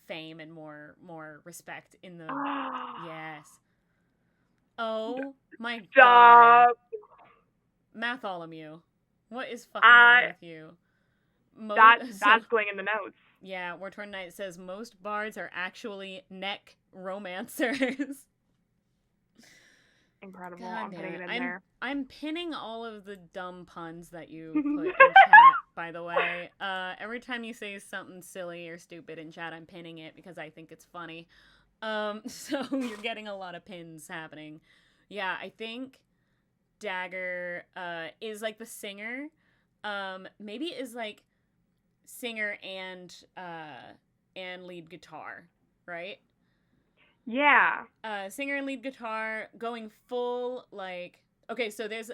fame and more respect in the... Yes. Oh my god. Matholomew. What is fucking wrong with you? That's going in the notes. Yeah, War Torn Knight says most bards are actually neck romancers. Incredible. I'm putting it in there. I'm pinning all of the dumb puns that you put in chat, by the way. Every time you say something silly or stupid in chat, I'm pinning it because I think it's funny. So you're getting a lot of pins happening. Yeah, I think Dagger is like the singer. Maybe is like singer and lead guitar, right? Yeah. Singer and lead guitar, going full, like... Okay, so there's...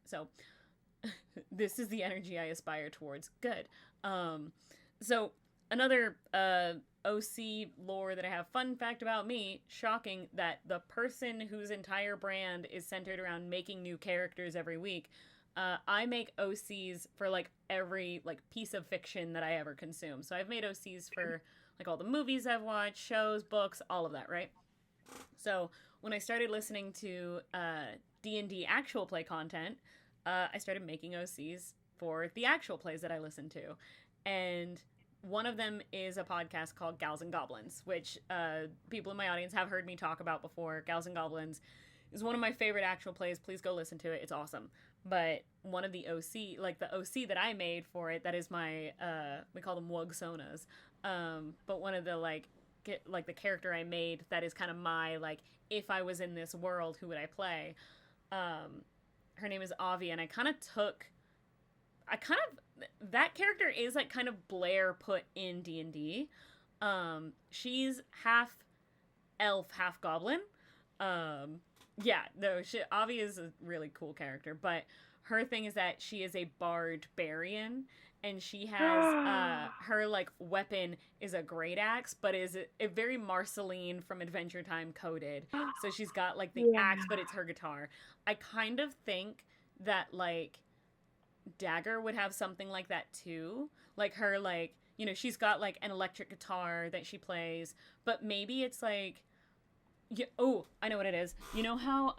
So, this is the energy I aspire towards. Good. So, another OC lore that I have. Fun fact about me, shocking that the person whose entire brand is centered around making new characters every week, I make OCs for, like, every, like, piece of fiction that I ever consume. So I've made OCs for... like all the movies I've watched, shows, books, all of that, right? So when I started listening to D&D actual play content, I started making OCs for the actual plays that I listen to. And one of them is a podcast called Gals and Goblins, which people in my audience have heard me talk about before. Gals and Goblins is one of my favorite actual plays. Please go listen to it. It's awesome. But one of the OC, like the OC that I made for it, that is my, we call them Wugsonas. But one of the, like the character I made that is kind of my, like, if I was in this world, who would I play? Her name is Avi, and that character is, like, kind of Blair put in D&D. She's half elf, half goblin. Yeah, no, Avi is a really cool character, but her thing is that she is a barbarian, and she has her like weapon is a great axe, but is a very Marceline from Adventure Time coded. So she's got like the Yeah. axe, but it's her guitar. I kind of think that like Dagger would have something like that too. Like her like, you know, she's got like an electric guitar that she plays, but maybe it's like yeah, oh, I know what it is. You know how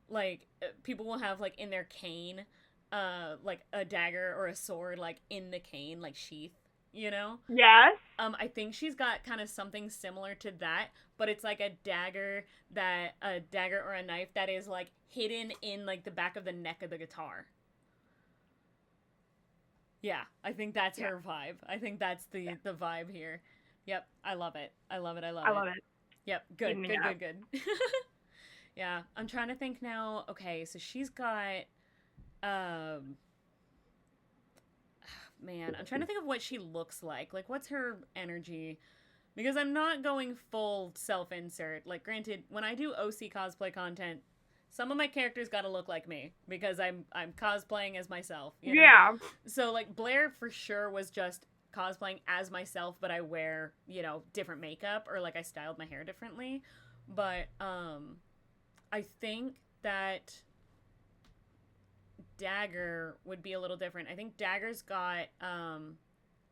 like people will have like in their cane like a dagger or a sword like in the cane like sheath, you know? Yes. I think she's got kind of something similar to that, but it's like a dagger or a knife that is like hidden in like the back of the neck of the guitar. Yeah, I think that's her vibe. I think that's the vibe here. Yep, I love it. I love it. Yep, good. Yeah, I'm trying to think now. Okay, so she's got man, I'm trying to think of what she looks like. Like what's her energy? Because I'm not going full self-insert. Like granted, when I do OC cosplay content, some of my characters got to look like me because I'm cosplaying as myself, you know? Yeah. So like Blair for sure was just cosplaying as myself, but I wear, you know, different makeup or like I styled my hair differently. But I think that Dagger would be a little different. I think Dagger's got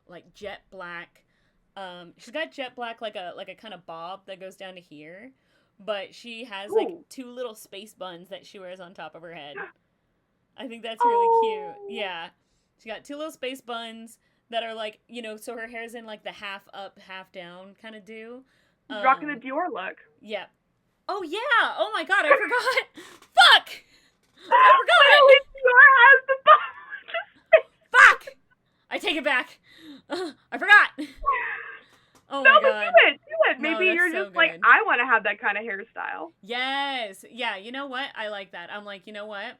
like jet black. She's got jet black like a kind of bob that goes down to here, but she has like two little space buns that she wears on top of her head. I think that's really cute. Yeah. She got two little space buns that are like, you know, so her hair's in like the half up, half down kind of do. Rocking the Dior look. Yeah. Oh yeah. Oh my god, I forgot. Fuck. I forgot. Dior has the bun. Fuck. I take it back. I forgot. Oh my god. Do it. Maybe No, you're so just like, good. I want to have that kind of hairstyle. Yes. Yeah, you know what? I like that. I'm like, you know what?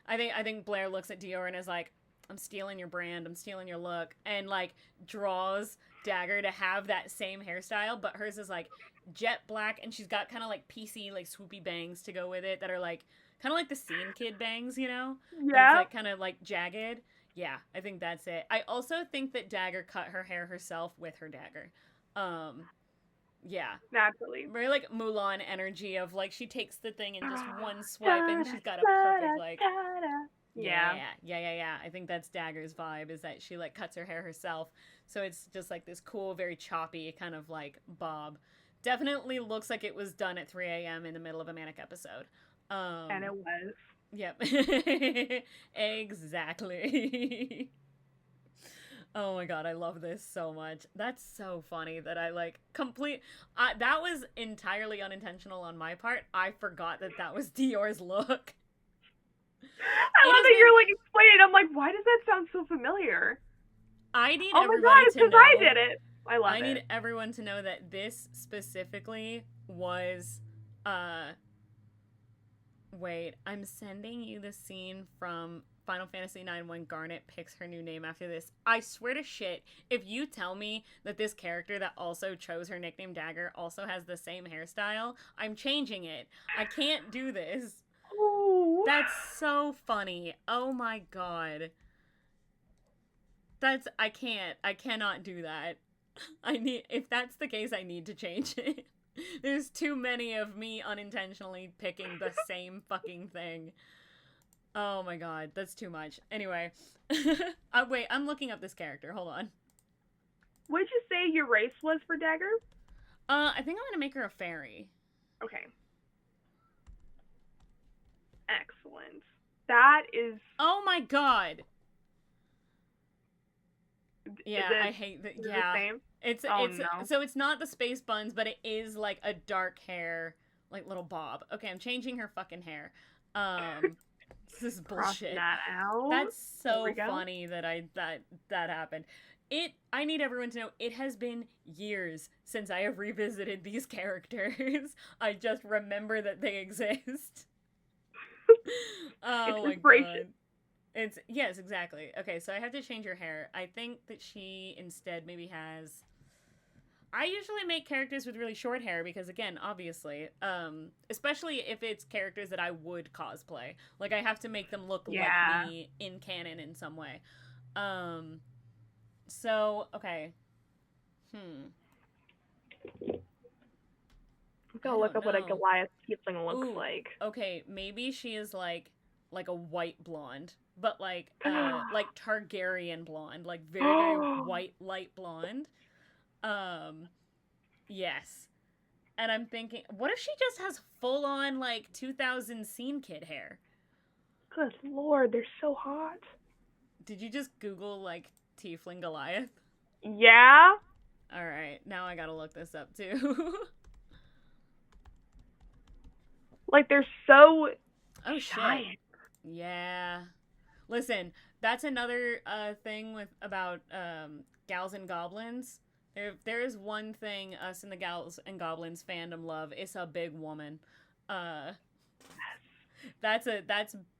I think Blair looks at Dior and is like, I'm stealing your brand, I'm stealing your look, and like draws Dagger to have that same hairstyle, but hers is like jet black, and she's got kind of like PC like swoopy bangs to go with it that are like kind of like the Scene Kid bangs, you know? Yeah. But it's like kind of like jagged. Yeah, I think that's it. I also think that Dagger cut her hair herself with her dagger. Yeah. Naturally. Very like Mulan energy of like she takes the thing and just one swipe and she's got a perfect like Yeah. I think that's Dagger's vibe is that she like cuts her hair herself. So it's just like this cool, very choppy kind of like bob. Definitely looks like it was done at 3 a.m. in the middle of a manic episode. And it was. Yep. Exactly. Oh my god, I love this so much. That's so funny that I like that was entirely unintentional on my part. I forgot that was Dior's look. I love that you're like explaining. I'm like, why does that sound so familiar? I need everybody to know. Because I did it. I love it. I need everyone to know that this specifically was wait, I'm sending you the scene from Final Fantasy IX when Garnet picks her new name after this. I swear to shit, if you tell me that this character that also chose her nickname Dagger also has the same hairstyle, I'm changing it. I can't do this. Ooh. That's so funny. Oh my god. I cannot do that. If that's the case, I need to change it. There's too many of me unintentionally picking the same fucking thing. Oh my god, that's too much. Anyway, wait, I'm looking up this character. Hold on. What did you say your race was for Dagger? I think I'm gonna make her a fairy. Okay. Excellent. That is. Oh my god. Yeah, I hate that. Yeah, it's no. So it's not the space buns, but it is like a dark hair, like little bob. Okay, I'm changing her fucking hair. This is bullshit. That out. That's so funny that that happened. I need everyone to know it has been years since I have revisited these characters. I just remember that they exist. Oh my god. Yes, exactly. Okay, so I have to change her hair. I think that she instead maybe has I usually make characters with really short hair because, again, obviously, especially if it's characters that I would cosplay. Like, I have to make them look like Yeah. me in canon in some way. Um, so, okay. I'm I gonna look don't up what a know. Goliath tiefling looks Ooh, like. okay, maybe she is like a white blonde, but like Targaryen blonde, like very very white light blonde. Um, yes. And I'm thinking, what if she just has full on like 2000 scene kid hair? Good lord, they're so hot. Did you just Google like Tiefling Goliath? Yeah? All right, now I gotta look this up too. Like, they're so Oh shit. giant. Yeah. Listen, that's another thing with about gals and goblins. There is one thing us in the gals and goblins fandom love. It's a big woman. Uh, that's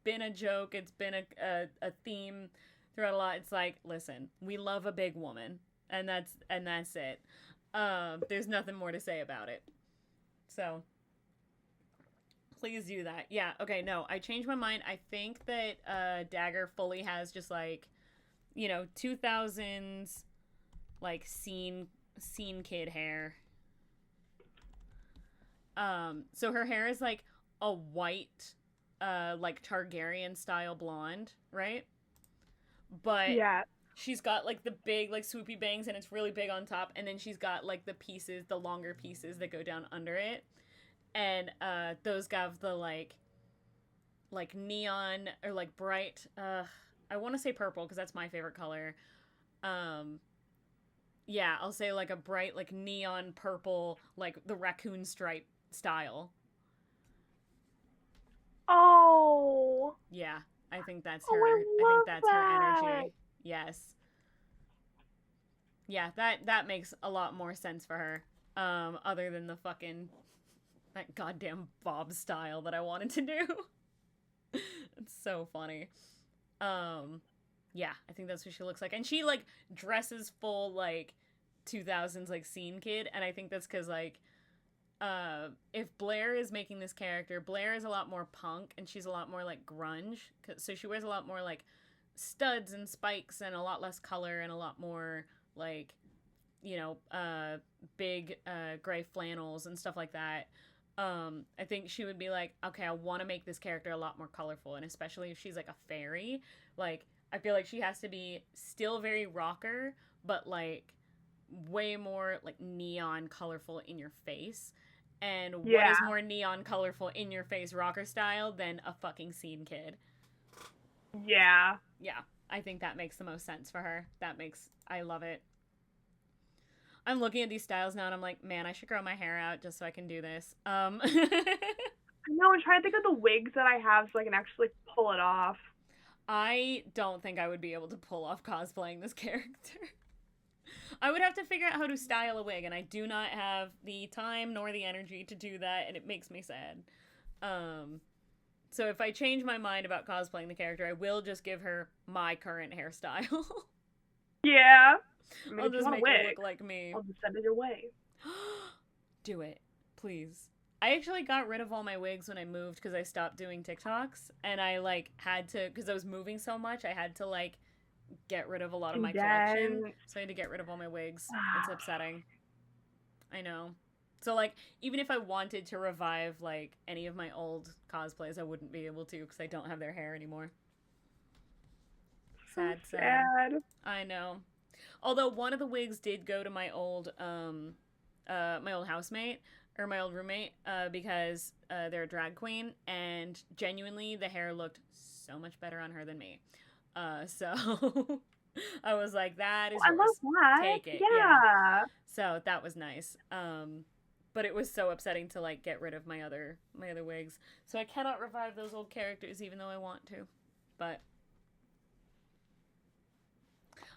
been a joke. It's been a theme throughout a lot. It's like, listen, we love a big woman, and that's it. There's nothing more to say about it. So please do that. Yeah. Okay. No, I changed my mind. I think that Dagger fully has just like 2000s like scene kid hair. So her hair is like a white like Targaryen style blonde, right? But Yeah. she's got like the big like swoopy bangs and it's really big on top, and then she's got like the longer pieces that go down under it. And those have the like neon or like bright I want to say purple because that's my favorite color. Um yeah, I'll say like a bright like neon purple, like the raccoon stripe style. Oh. Yeah, I think that's Oh, her. I I think love that's her that. energy. Yes. Yeah, that makes a lot more sense for her. Other than the fucking that goddamn Bob style that I wanted to do. It's so funny. Um yeah, I think that's what she looks like. And she like dresses full like 2000s like scene kid, and I think that's cuz like if Blair is making this character, Blair is a lot more punk and she's a lot more like grunge. So she wears a lot more like studs and spikes and a lot less color and a lot more like big gray flannels and stuff like that. I think she would be like, okay, I want to make this character a lot more colorful, and especially if she's like a fairy, like I feel like she has to be still very rocker, but like way more like neon colorful in your face. And what Yeah. is more neon colorful in your face rocker style than a fucking scene kid? Yeah. Yeah, I think that makes the most sense for her. I love it. I'm looking at these styles now and I'm like, man, I should grow my hair out just so I can do this. I know, I'm trying to think of the wigs that I have so I can actually pull it off. I don't think I would be able to pull off cosplaying this character. I would have to figure out how to style a wig, and I do not have the time nor the energy to do that, and it makes me sad. Um, so if I change my mind about cosplaying the character, I will just give her my current hairstyle. Yeah. I mean, I'll if you just want a make her wig, look like me. I'll just send it your way. Do it, please. I actually got rid of all my wigs when I moved because I stopped doing TikToks, and I like had to because I was moving so much. I had to like get rid of a lot of my collection, Condense. so I had to get rid of all my wigs. It's upsetting. I know. So like, even if I wanted to revive like any of my old cosplays, I wouldn't be able to because I don't have their hair anymore. So Sad. sad. I know. Although one of the wigs did go to my old housemate or my old roommate because they're a drag queen, and genuinely the hair looked so much better on her than me. So I was like, that is I love yours. that. Take it. Yeah. Yeah. So that was nice. But it was so upsetting to like get rid of my other wigs. So I cannot revive those old characters even though I want to. But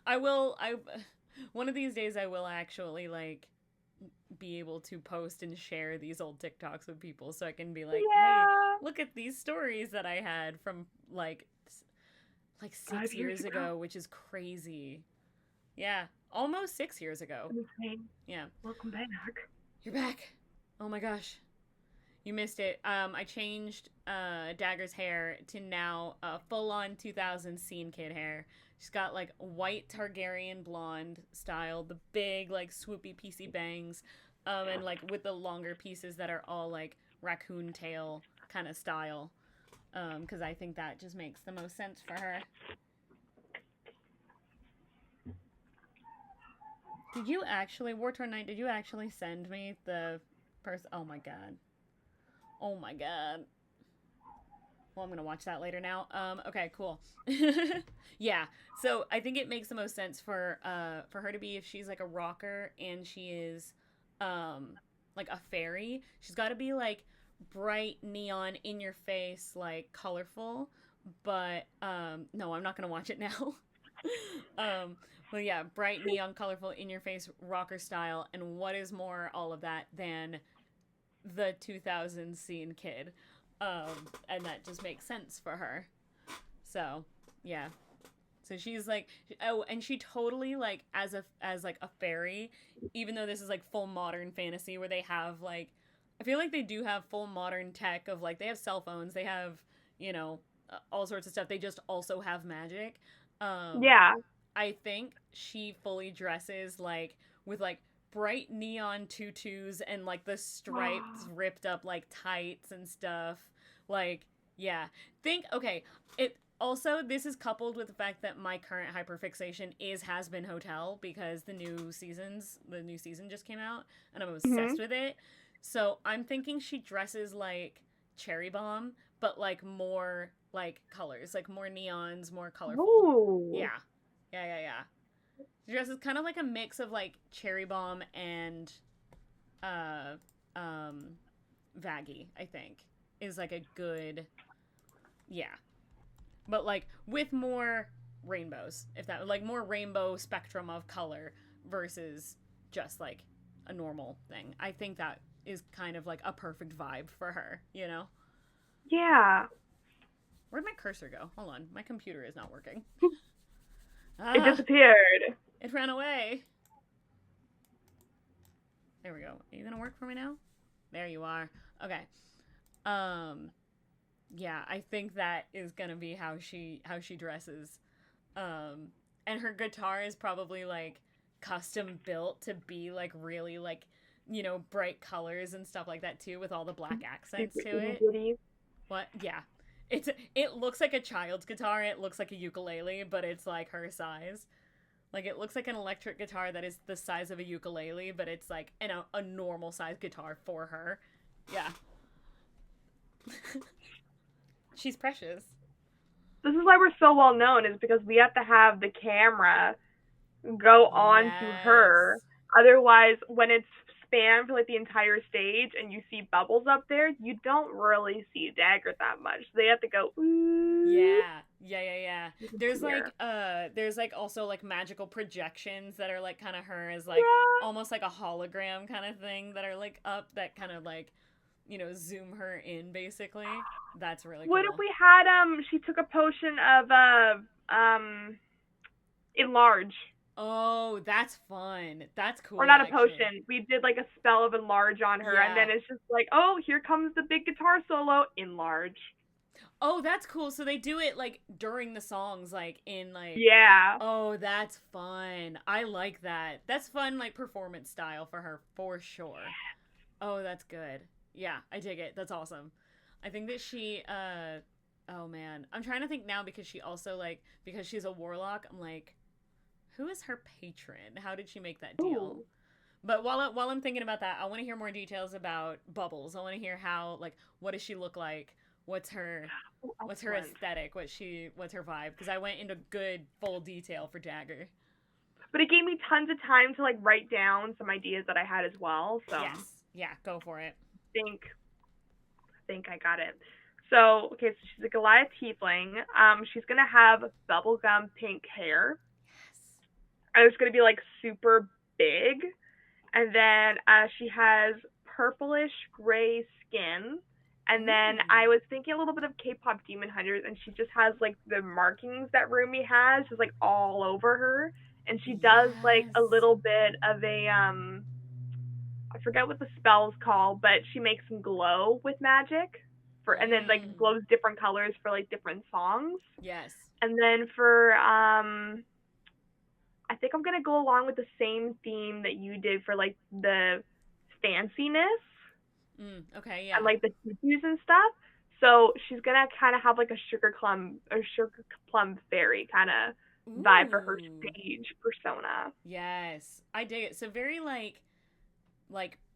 I will I one of these days I will actually like be able to post and share these old TikToks with people so I can be like, "Hey, Yeah. look at these stories that I had from like 6 5 years years ago. ago," which is crazy. Yeah, almost 6 years ago. Insane. Yeah. Welcome back. You're back. Oh my gosh. You missed it. I changed Dagger's hair to now full on 2000 scene kid hair. She's got like white Targaryen blonde style, the big like swoopy piecey bangs, and like with the longer pieces that are all like raccoon tail kind of style. Because I think that just makes the most sense for her. Did you actually, War Torn Knight, did you actually send me the person? Oh my god. Oh my god. Well, I'm gonna watch that later now. Okay, cool. Yeah. So I think it makes the most sense for her to be, if she's like a rocker and she is like a fairy, she's gotta be like bright neon in your face, like colorful. But no, I'm not gonna watch it now. But yeah, bright neon colorful in your face rocker style, and what is more all of that than the 2000 scene kid? And that just makes sense for her. So yeah, so she's like, oh, and she totally like as like a fairy, even though this is like full modern fantasy where they have like, I feel like they do have full modern tech of like, they have cell phones, they have, you know, all sorts of stuff, they just also have magic. Yeah. I think she fully dresses like with like bright neon tutus and like the stripes ripped up like tights and stuff. Like, yeah. Okay, it also, this is coupled with the fact that my current hyperfixation is Has Been Hotel, because the new season just came out and I'm obsessed with it. So I'm thinking she dresses like Cherry Bomb, but like more like colors, like more neons, more colorful. Ooh. Yeah. She dresses kind of like a mix of like Cherry Bomb and Vaggie, I think, is like a good, yeah. But like with more rainbows, if that, like more rainbow spectrum of color versus just like a normal thing. I think that is kind of like a perfect vibe for her, you know? Yeah. Where'd my cursor go? Hold on. My computer is not working. It disappeared. It ran away. There we go. Are you gonna work for me now? There you are. Okay. Yeah, I think that is gonna be how she dresses. And her guitar is probably like custom built to be like really like, you know, bright colors and stuff like that too, with all the black accents to it. What? Yeah. It looks like a child's guitar. It looks like a ukulele, but it's like her size. Like it looks like an electric guitar that is the size of a ukulele, but it's like a normal size guitar for her. Yeah. She's precious. This is why we're so well known, is because we have to have the camera go on to her. Otherwise, when it's spanned for like the entire stage and you see bubbles up there, you don't really see Dagger that much. So they have to go, ooh. Yeah. There's like also like magical projections that are like kind of her as like almost like a hologram kind of thing that are like up that kind of like, you know, zoom her in basically. That's really cool. What if we had she took a potion of enlarge? Oh, that's fun. That's cool. Or not a potion. We did like a spell of enlarge on her, and then it's just like, oh, here comes the big guitar solo, enlarge. Oh, that's cool. So they do it like during the songs, like in like, yeah. Oh, that's fun. I like that. That's fun, like performance style for her for sure. Oh, that's good. Yeah, I dig it. That's awesome. I think that she oh man, I'm trying to think now, because she also like, because she's a warlock, I'm like, who is her patron? How did she make that deal? Ooh. But while I'm thinking about that, I want to hear more details about Bubbles. I want to hear how, like, what does she look like? What's her aesthetic? What's her vibe? Because I went into good full detail for Dagger. But it gave me tons of time to like write down some ideas that I had as well. So yes, yeah, go for it. I think I got it. So okay, so she's a Goliath tiefling. She's gonna have bubblegum pink hair. And it's going to be, like, super big. And then she has purplish gray skin. And then I was thinking a little bit of K-pop Demon Hunters, and she just has, like, the markings that Rumi has, just, like, all over her. and she does like a Yes. little bit of a I forget what the spell's called, but she makes them glow with magic and then like Mm. glows different colors for like different songs. Yes. And then for I think I'm gonna go along with the same theme that you did for like the fanciness Okay, and yeah. like the tutus and stuff. So she's gonna kind of have like a sugar plum fairy kind of vibe for her Ooh. stage persona. Yes. I dig it. So very like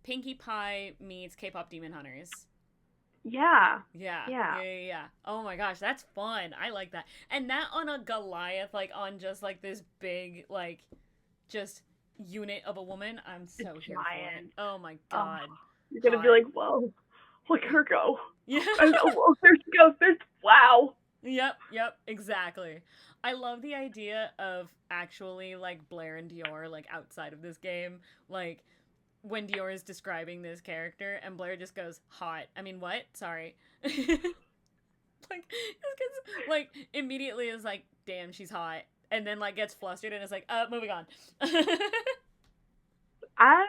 Pinkie Pie meets K-pop Demon Hunters. Yeah, Yeah, yeah, yeah, yeah, yeah. Oh my gosh, that's fun. I like that. And that on a Goliath, like on just like this big, like just unit of a woman, I'm the so here for it. giant. Oh my Oh, god. you're gonna be Hot. like, whoa, look at her go. Yeah. And oh, there she goes. There's wow. Yep, exactly. I love the idea of actually like Blair and Dior like outside of this game. Like when Dior is describing this character and Blair just goes, hot. I mean, what? Sorry. Like, like immediately is like, damn, she's hot. And then like gets flustered and is like, moving on. As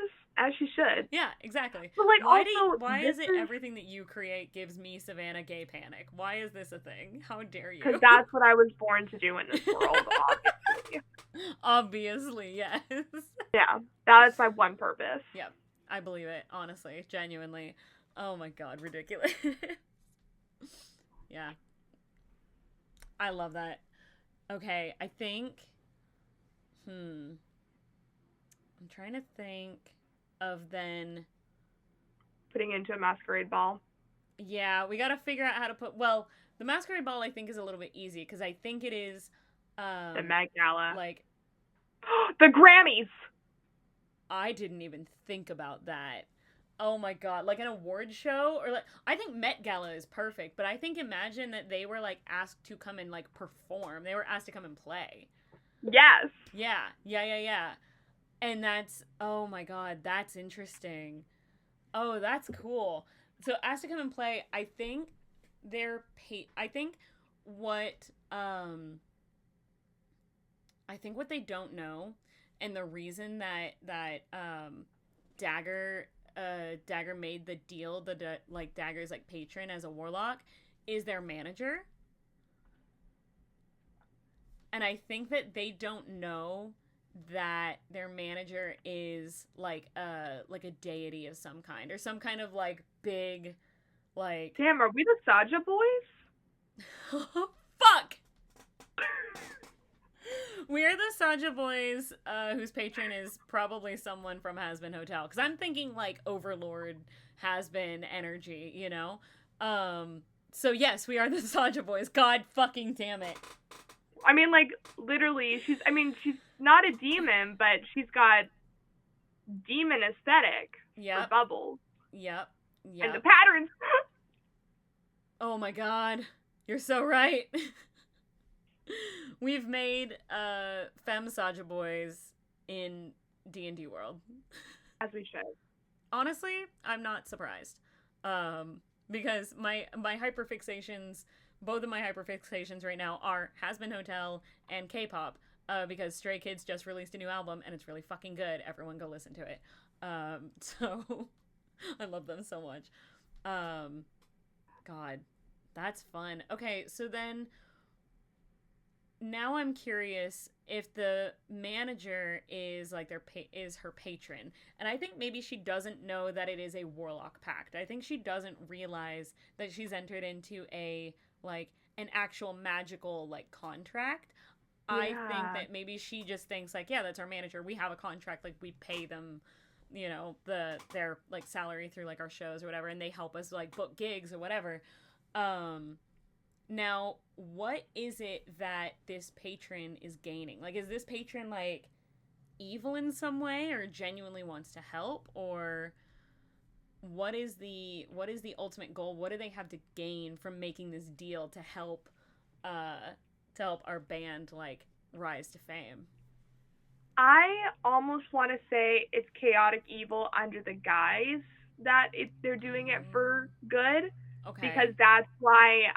she should. Yeah, exactly. But like also Why this is it is everything that you create gives me Savannah gay panic? Why is this a thing? How dare because you? that's what I was born to do in this world, obviously. Obviously, yes. Yeah, that's my one purpose. Yep. I believe it, honestly, genuinely. Oh my god, ridiculous. Yeah. I love that. Okay, I think I'm trying to think of then. Putting into a masquerade ball. Yeah, we got to figure out how to put. Well, the masquerade ball I think is a little bit easy because I think it is, The Met Gala. like The Grammys. I didn't even think about that. Oh my god, like an award show or like I think Met Gala is perfect, but I think imagine that they were like asked to come and like perform. They were asked to come and play. Yes. Yeah. And that's oh my god, that's interesting. Oh, that's cool. So asked to come and play, I think I think what I think what they don't know and the reason that Dagger Dagger made the deal like Dagger's like patron as a warlock is their manager. And I think that they don't know that their manager is like a deity of some kind or some kind of like big like Damn, are we the Saja boys? fuck. We're the Saja boys whose patron is probably someone from Has-Been Hotel because I'm thinking like Overlord Has-Been energy, you know. So yes, we are the Saja boys. God fucking damn it. I mean, like, literally, she's not a demon, but she's got demon aesthetic for Bubbles. Yep. And the patterns. Oh my god. You're so right. We've made femme Saja boys in D&D world. As we should. Honestly, I'm not surprised. Because my hyperfixations, both of my hyperfixations right now are Has-Been Hotel and K-pop. Because Stray Kids just released a new album and it's really fucking good. Everyone go listen to it. So I love them so much. God, that's fun. Okay, so then now I'm curious if the manager is like is her patron, and I think maybe she doesn't know that it is a warlock pact. I think she doesn't realize that she's entered into a like an actual magical like contract. Yeah. I think that maybe she just thinks like, yeah, that's our manager. We have a contract. Like we pay them, you know, their like salary through like our shows or whatever, and they help us like book gigs or whatever. Now, what is it that this patron is gaining? Like, is this patron, like, evil in some way or genuinely wants to help? Or what is the ultimate goal? What do they have to gain from making this deal to help our band, like, rise to fame? I almost want to say it's chaotic evil under the guise that they're doing it for good. Okay. Because that's why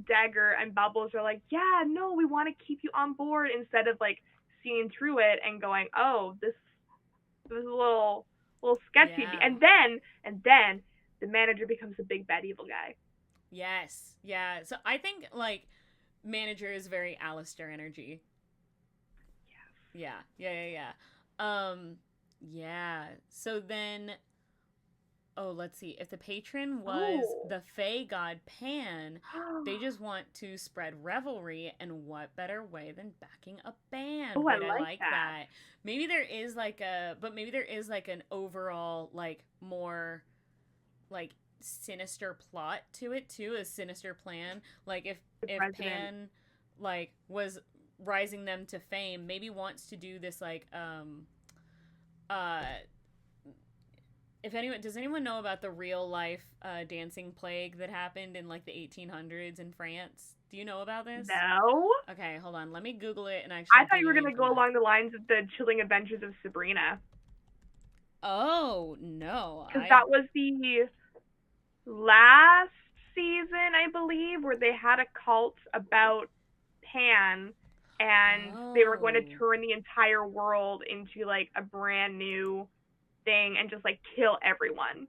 Dagger and Bubbles are like, yeah, no, we want to keep you on board instead of like seeing through it and going, oh, this was a little sketchy. Yeah. And then the manager becomes the big bad evil guy. Yes. Yeah. So I think like manager is very Alistair energy. Yeah. Yeah. Yeah. Yeah. Yeah. So then, oh, let's see. If the patron was the Fey god Pan, they just want to spread revelry, and what better way than backing a band? Oh, Right, I like that. Maybe there is like an overall like more like sinister plot to it too, a sinister plan. Like if Pan like was rising them to fame, maybe wants to do this like uh if anyone does anyone know about the real life dancing plague that happened in like the 1800s in France? Do you know about this? No. Okay, hold on. Let me Google it and I thought you were gonna go along the lines of the Chilling Adventures of Sabrina. Oh no, because that was the last season, I believe, where they had a cult about Pan, and they were going to turn the entire world into like a brand new thing and just like kill everyone.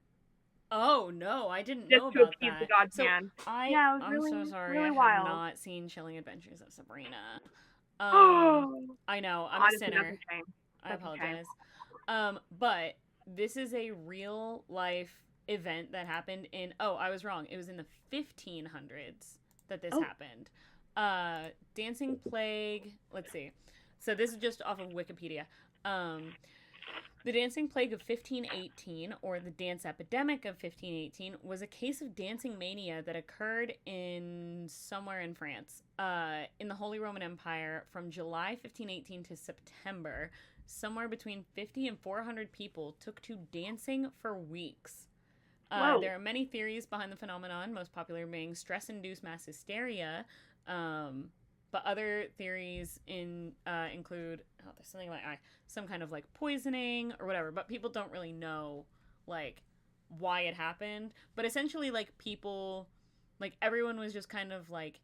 Oh no, I didn't just know to about appease that. the god So Pan. I'm really, so sorry. really I wild. have not seen Chilling Adventures of Sabrina. I know, I'm honestly, a sinner. That's a shame. I apologize. But this is a real life event that happened in. Oh, I was wrong. It was in the 1500s that this happened. Dancing plague. Let's see. So this is just off of Wikipedia. The dancing plague of 1518, or the dance epidemic of 1518, was a case of dancing mania that occurred in somewhere in France, in the Holy Roman Empire, from July 1518 to September. Somewhere between 50 and 400 people took to dancing for weeks. There are many theories behind the phenomenon, most popular being stress-induced mass hysteria. But other theories include there's something like some kind of like poisoning or whatever. But people don't really know like why it happened. But essentially, like people, like everyone was just kind of like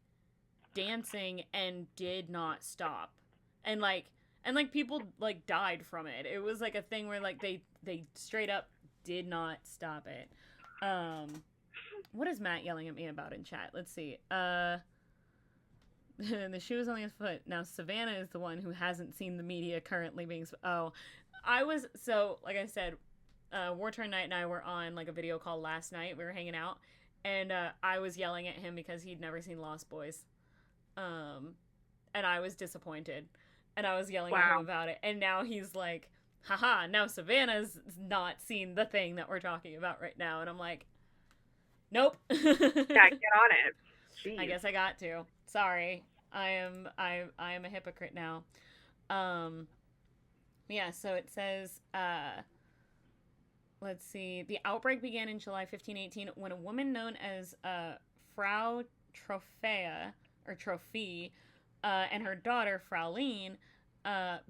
dancing and did not stop, and people like died from it. It was like a thing where like they straight up did not stop it. What is Matt yelling at me about in chat? Let's see. The shoe is only a foot. Now, Savannah is the one who hasn't seen the media currently being... like I said, War Turn Knight and I were on, like, a video call last night. We were hanging out, and I was yelling at him because he'd never seen Lost Boys. And I was disappointed. And I was yelling at him about it. And now he's like, haha, now Savannah's not seen the thing that we're talking about right now. And I'm like, nope. Yeah, get on it. Jeez. I guess I got to. Sorry. I am a hypocrite now. Yeah, so it says, let's see. The outbreak began in July 1518 when a woman known as Frau Trophea, or Trophee, and her daughter, Fraulein,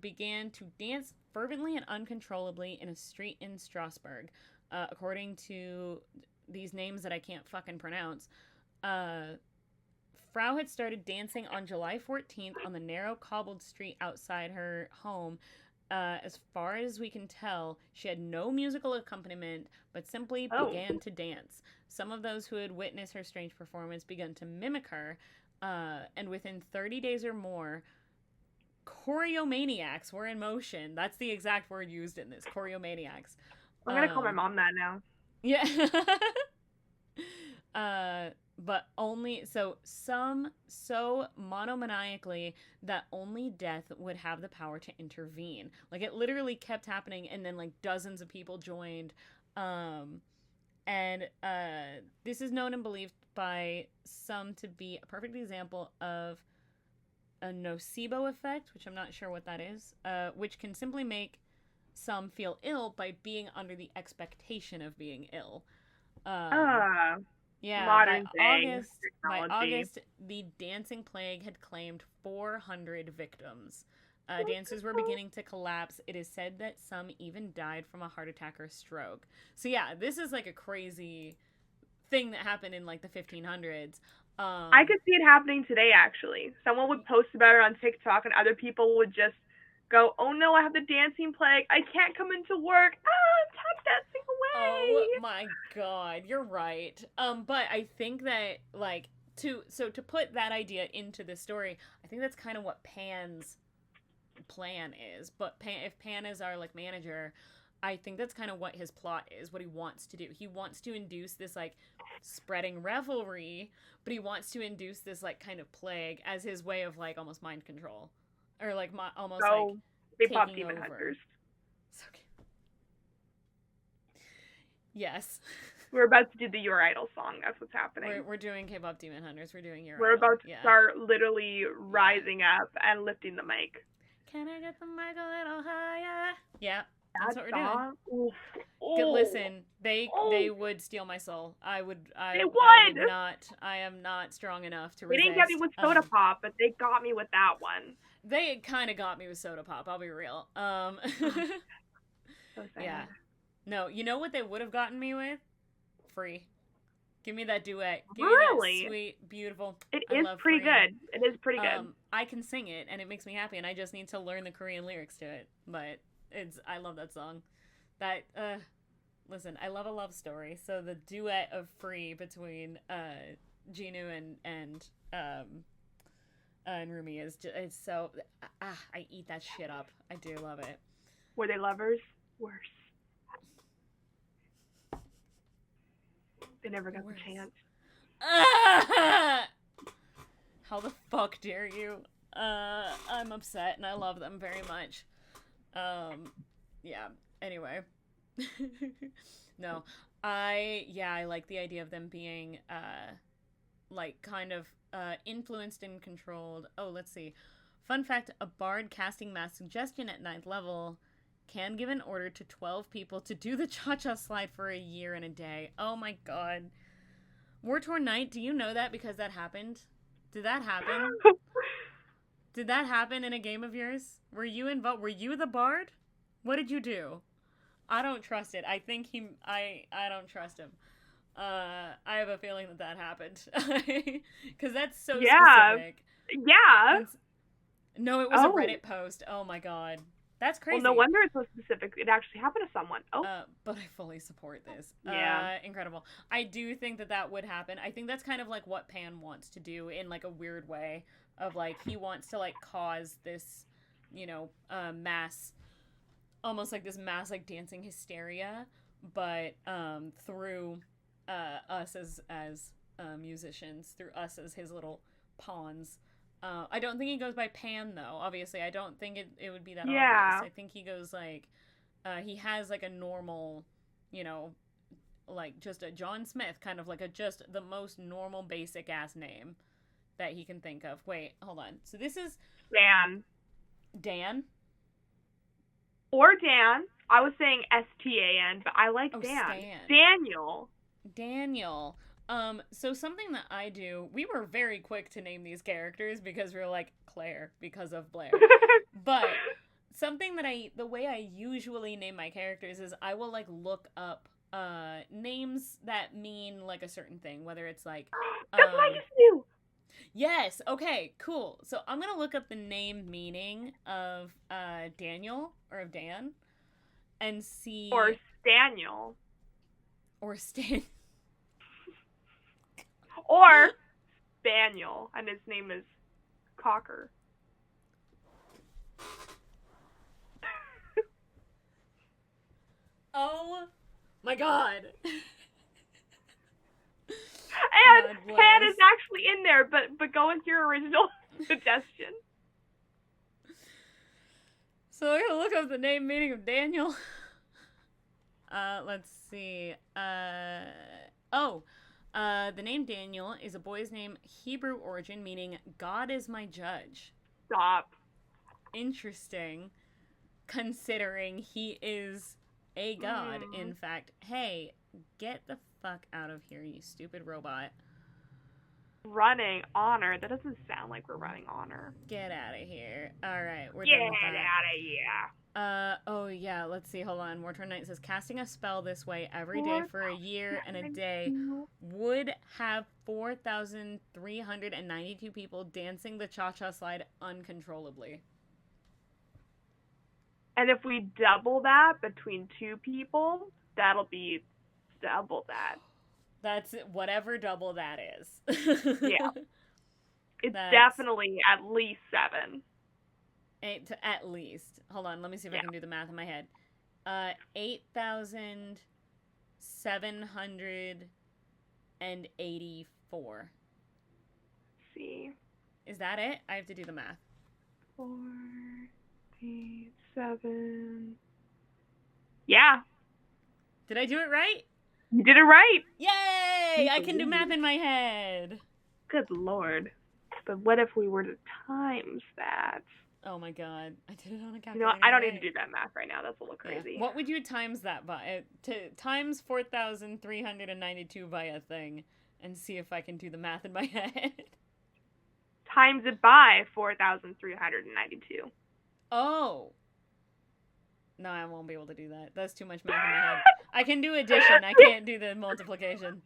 began to dance fervently and uncontrollably in a street in Strasbourg. According to these names that I can't fucking pronounce, Frau had started dancing on July 14th on the narrow cobbled street outside her home. As far as we can tell, she had no musical accompaniment, but simply began to dance. Some of those who had witnessed her strange performance began to mimic her, and within 30 days or more, choreomaniacs were in motion. That's the exact word used in this, choreomaniacs. I'm gonna call my mom that now. Yeah. But only so monomaniacally that only death would have the power to intervene. Like it literally kept happening, and then like dozens of people joined. And this is known and believed by some to be a perfect example of a nocebo effect, which I'm not sure what that is, which can simply make some feel ill by being under the expectation of being ill. Yeah, by August, the dancing plague had claimed 400 victims. Dancers were beginning to collapse. It is said that some even died from a heart attack or stroke. So yeah, this is like a crazy thing that happened in like the 1500s. I could see it happening today, actually. Someone would post about it on TikTok, and other people would just go, oh no, I have the dancing plague. I can't come into work. Ah, I'm tap dancing Oh away. my god, you're right. But I think that like to put that idea into the story, I think that's kind of what Pan's plan is. But if Pan is our like manager, I think that's kind of what his plot is, what he wants to do. He wants to induce this like spreading revelry, but he wants to induce this like kind of plague as his way of like almost mind control or like almost like So they pop taking Demon over. Hunters. So, yes. We're about to do the Your Idol song. That's what's happening. We're doing K-pop Demon Hunters. We're doing Your We're Idol. about to start literally rising up and lifting the mic. Can I get the mic a little higher? Yeah, that's what we're doing. Oof. Listen, they would steal my soul. I would not. I am not strong enough to resist. They didn't get me with Soda Pop, but they got me with that one. They kind of got me with Soda Pop. I'll be real. So sad. Yeah. No, you know what they would have gotten me with? Free. Give me that duet. Give me that sweet, beautiful. It is pretty good. It is pretty good. I can sing it, and it makes me happy, and I just need to learn the Korean lyrics to it. But I love that song. That listen, I love a love story. So the duet of Free between Jinu and Rumi is just, it's so I eat that shit up. I do love it. Were they lovers? Worse. They never got the chance. How the fuck dare you? I'm upset and I love them very much. Yeah. Anyway. No. I like the idea of them being like kind of influenced and controlled. Oh, let's see. Fun fact, a bard casting mass suggestion at 9th level can give an order to 12 people to do the cha-cha slide for a year and a day. Oh my god. War Torn Knight, do you know that because that happened? Did that happen? Did that happen in a game of yours? Were you involved? Were you the bard? What did you do? I don't trust it. I think I don't trust him. I have a feeling that happened. Because that's so specific. Yeah. No, it was a Reddit post. Oh my god. That's crazy. Well, no wonder it's so specific. It actually happened to someone. Oh. But I fully support this. Yeah. Incredible. I do think that would happen. I think that's kind of like what Pan wants to do in like a weird way of like he wants to like cause this, mass, almost like this mass like dancing hysteria, but through us as musicians, through us as his little pawns. I don't think he goes by Pan, though. Obviously, I don't think it would be that obvious. I think he goes, like, he has, like, a normal, like, just a John Smith, kind of like just the most normal, basic-ass name that he can think of. Wait, hold on. So this is... Dan. Dan? Or Dan. I was saying S-T-A-N, but I like Dan. Stan. Daniel. So something that I do, we were very quick to name these characters because we were like, Claire, because of Blair. But something that the way I usually name my characters is I will like look up, names that mean like a certain thing, whether it's like, That's what I used to do. Yes, okay, cool. So I'm gonna look up the name meaning of, Daniel, or of Dan, and see... Or Staniel. Or Stan... Or Spaniel, and his name is Cocker. Oh my god. And Pan is actually in there, but go with your original suggestion. So I'm gonna look up the name meaning of Daniel. Let's see. The name Daniel is a boy's name, Hebrew origin, meaning God is my judge. Stop. Interesting, considering he is a god, in fact. Hey, get the fuck out of here, you stupid robot. Running honor? That doesn't sound like we're running honor. Get out of here. Alright, we're done with that. Get out of here. Let's see, hold on. War Torn Knight says, casting a spell this way every day for a year and a day would have 4,392 people dancing the cha-cha slide uncontrollably. And if we double that between 2 people, that'll be double that. That's whatever double that is. Yeah. It's definitely at least 7. At least. Hold on, let me see if I can do the math in my head. 8,784. See. Is that it? I have to do the math. 47. Yeah. Did I do it right? You did it right. Yay! I can do math in my head. Good Lord. But what if we were to times that? Oh my God. I did it on a calculator. You know, I don't need to do that math right now. That's a little crazy. Yeah. What would you times that by? Times 4,392 by a thing and see if I can do the math in my head. Times it by 4,392. Oh. No, I won't be able to do that. That's too much math in my head. I can do addition. I can't do the multiplication.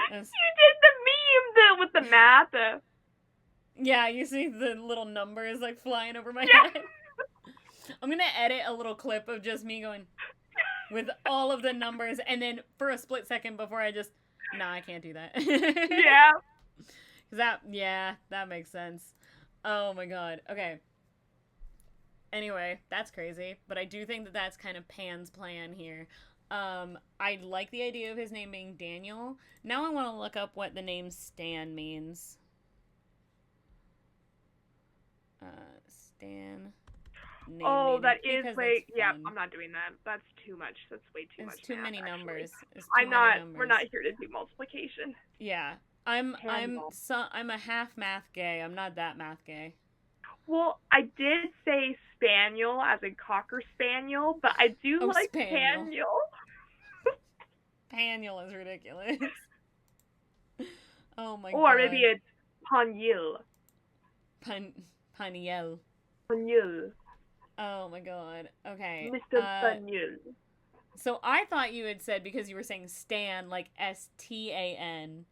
You did the meme with the math. Yeah, you see the little numbers like flying over my head. I'm gonna edit a little clip of just me going with all of the numbers, and then for a split second before I just, nah, I can't do that. Yeah. That makes sense. Oh my God. Okay. Anyway, that's crazy, but I do think that that's kind of Pan's plan here. I like the idea of his name being Daniel. Now I want to look up what the name Stan means. Stan. Oh, that is like, yeah, I'm not doing that. That's too much. That's way too much. It's too many numbers. We're not here to do multiplication. Yeah. I'm a half math gay. I'm not that math gay. Well, I did say spaniel as in cocker spaniel, but I do like spaniel. Spaniel is ridiculous. Oh my God. Or maybe it's paniel. Paniel. Paniel. Oh my God. Okay. Mr. Paniel. So I thought you had said, because you were saying Stan, like Stan.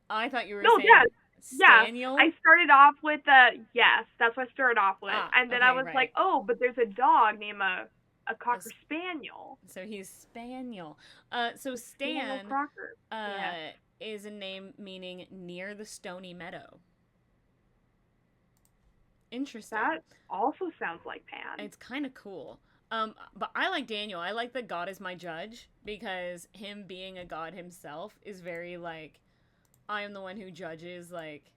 I thought you were saying Staniel. Yeah, I started off with yes, that's what I started off with. And then I was like, oh, but there's a dog named a Cocker Spaniel. So he's Spaniel. So Stan is a name meaning near the stony meadow. Interesting. That also sounds like Pan. It's kind of cool. But I like Daniel. I like that God is my judge, because him being a god himself is very like, I am the one who judges, like,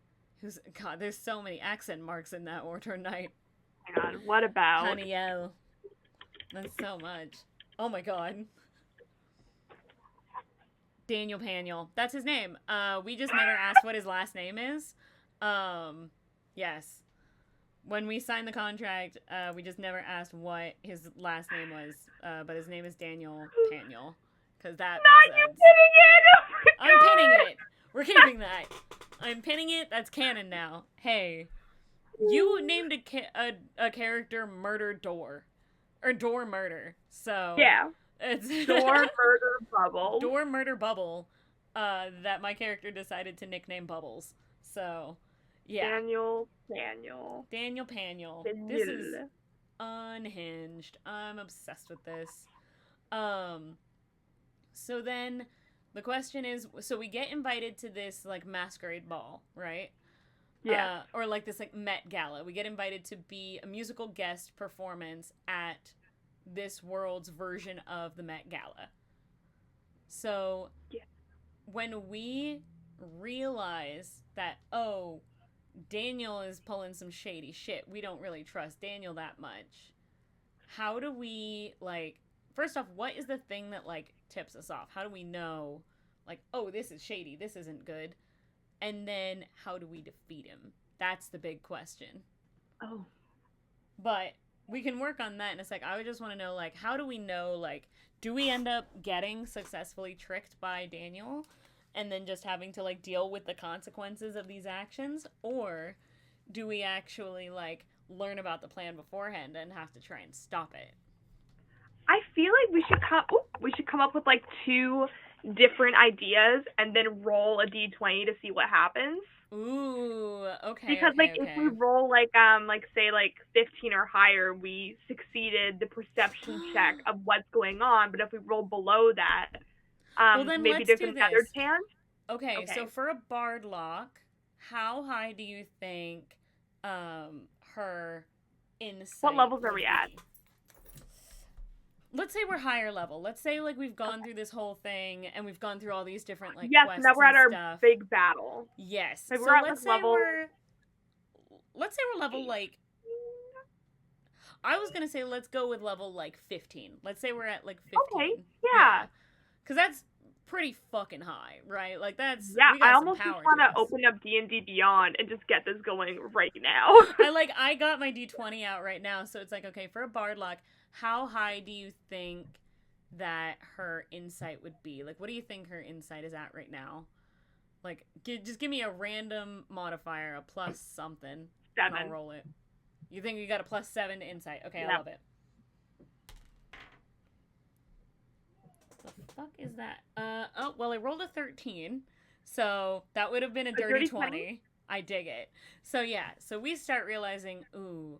God, there's so many accent marks in that order night. Oh my God, what about Haniel? That's so much. Oh my God. Daniel Paniel. That's his name. We just never asked what his last name is. Yes. When we signed the contract, we just never asked what his last name was. But his name is Daniel Paniel. Because that makes sense. You pinning it! Oh my God. I'm pinning it. We're keeping that. I'm pinning it. That's canon now. Hey, you named a character Murder Door. Or Door Murder. So yeah. It's Door Murder Bubble. Door Murder Bubble. That my character decided to nickname Bubbles. So, yeah. Daniel Paniel. This is unhinged. I'm obsessed with this. So then the question is, so we get invited to this like masquerade ball, right? Yeah. Or like this like Met Gala. We get invited to be a musical guest performance at this world's version of the Met Gala. So when we realize that, oh, Daniel is pulling some shady shit, we don't really trust Daniel that much, how do we, like, first off, what is the thing that, like, tips us off? How do we know, like, oh, this is shady, this isn't good? And then how do we defeat him? That's the big question. Oh. But we can work on that in a sec. I would just want to know, like, how do we know, like, do we end up getting successfully tricked by Daniel and then just having to, like, deal with the consequences of these actions? Or do we actually, like, learn about the plan beforehand and have to try and stop it? I feel like we should come up with, like, 2 different ideas and then roll a d20 to see what happens. Ooh, okay, Because okay, if we okay. roll say 15 or higher, we succeeded the perception check of what's going on. But if we roll below that, Well, then maybe let's there's do another this. chance. Okay, so Okay. for a bard lock, how high do you think her What insight levels are we would at? be? Let's say we're higher level. Let's say like we've gone through this whole thing and we've gone through all these different like Yes, now quests we're at and our stuff. big battle. Yes. Like we're So at level let's say we're level 8. like I was going to say let's go with level like 15. Let's say we're at like Okay, 15. yeah. Yeah. Cuz that's pretty fucking high, right? Like that's Yeah, we I got some almost just power want to to us. open up D&D Beyond and just get this going right now. I got my d20 out right now, so it's like okay, for a bard lock, how high do you think that her insight would be? Like what do you think her insight is at right now? Like just give me a random modifier, a plus something, and I'll 7. roll it. You think you got a +7 to insight? Okay, I Yep. love it. What the fuck is that? Oh, well, I rolled a 13, so that would have been a dirty 20. I dig it. So yeah, so we start realizing, ooh,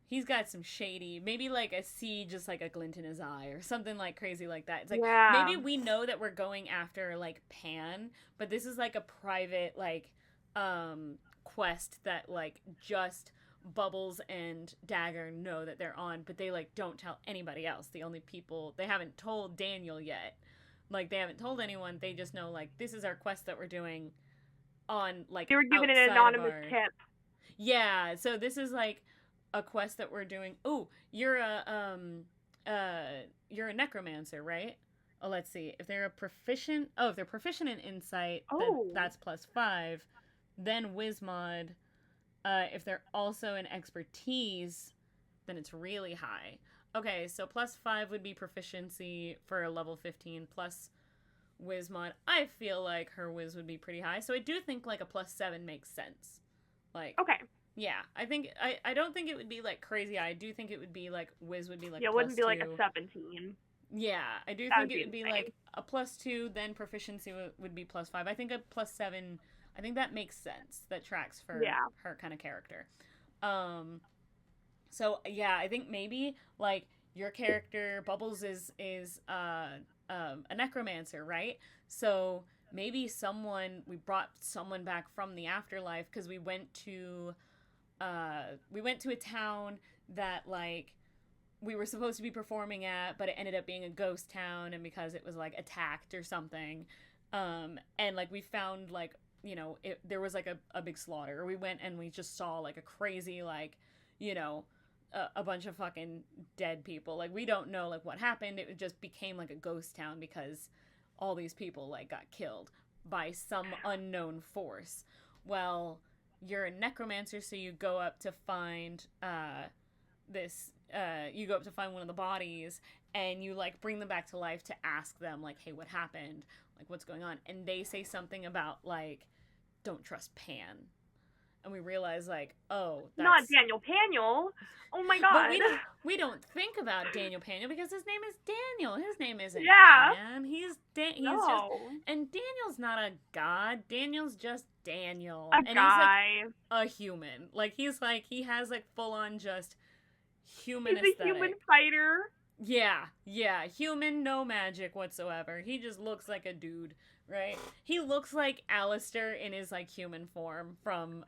he's got some shady, maybe like a C, just like a glint in his eye or something like crazy like that. It's like Yeah. maybe we know that we're going after like Pan, but this is like a private like quest that like just Bubbles and Dagger know that they're on, but they like don't tell anybody else. The only people they haven't told Daniel yet. Like they haven't told anyone. They just know like this is our quest that we're doing on like They were given an outside of anonymous our tip. yeah, so this is like a quest that we're doing. Oh, you're a necromancer, right? Oh, let's see. If they're if they're proficient in insight, then Oh. that's +5. Then Wismod, if they're also in expertise, then it's really high. Okay, so +5 would be proficiency for a level 15 plus Wismod. I feel like her Wiz would be pretty high, so I do think like a +7 makes sense. Like, Okay. yeah, I don't think it would be like crazy. I do think it would be like Wiz would be like Yeah, it wouldn't be like a 17. Yeah, I do That think would it be would be insane. like a +2, then proficiency would be +5. I think a +7. I think that makes sense. That tracks for her kind of character. So yeah, I think maybe like your character Bubbles is a necromancer, right? So maybe we brought someone back from the afterlife because we went to a town that like we were supposed to be performing at, but it ended up being a ghost town, and because it was like attacked or something, and like we found like there was like a big slaughter. Or we went and we just saw like a crazy like you know a bunch of fucking dead people. Like we don't know like what happened. It just became like a ghost town because all these people like got killed by some unknown force. Well, you're a necromancer, so you go up to find you go up to find one of the bodies and you like bring them back to life to ask them like, hey, what happened, like what's going on, and they say something about like don't trust Pan, and we realize like, oh, that's not Daniel Paniel. Oh my god. but we don't think about Daniel Paniel because his name is Daniel. His name isn't Pan. He's no. just, and Daniel's not a god. Daniel's just Daniel, A and guy. he's like a human. Like he has like full on just human He's aesthetic. a human fighter. Yeah, human, no magic whatsoever. He just looks like a dude, right? He looks like Alistair in his like human form from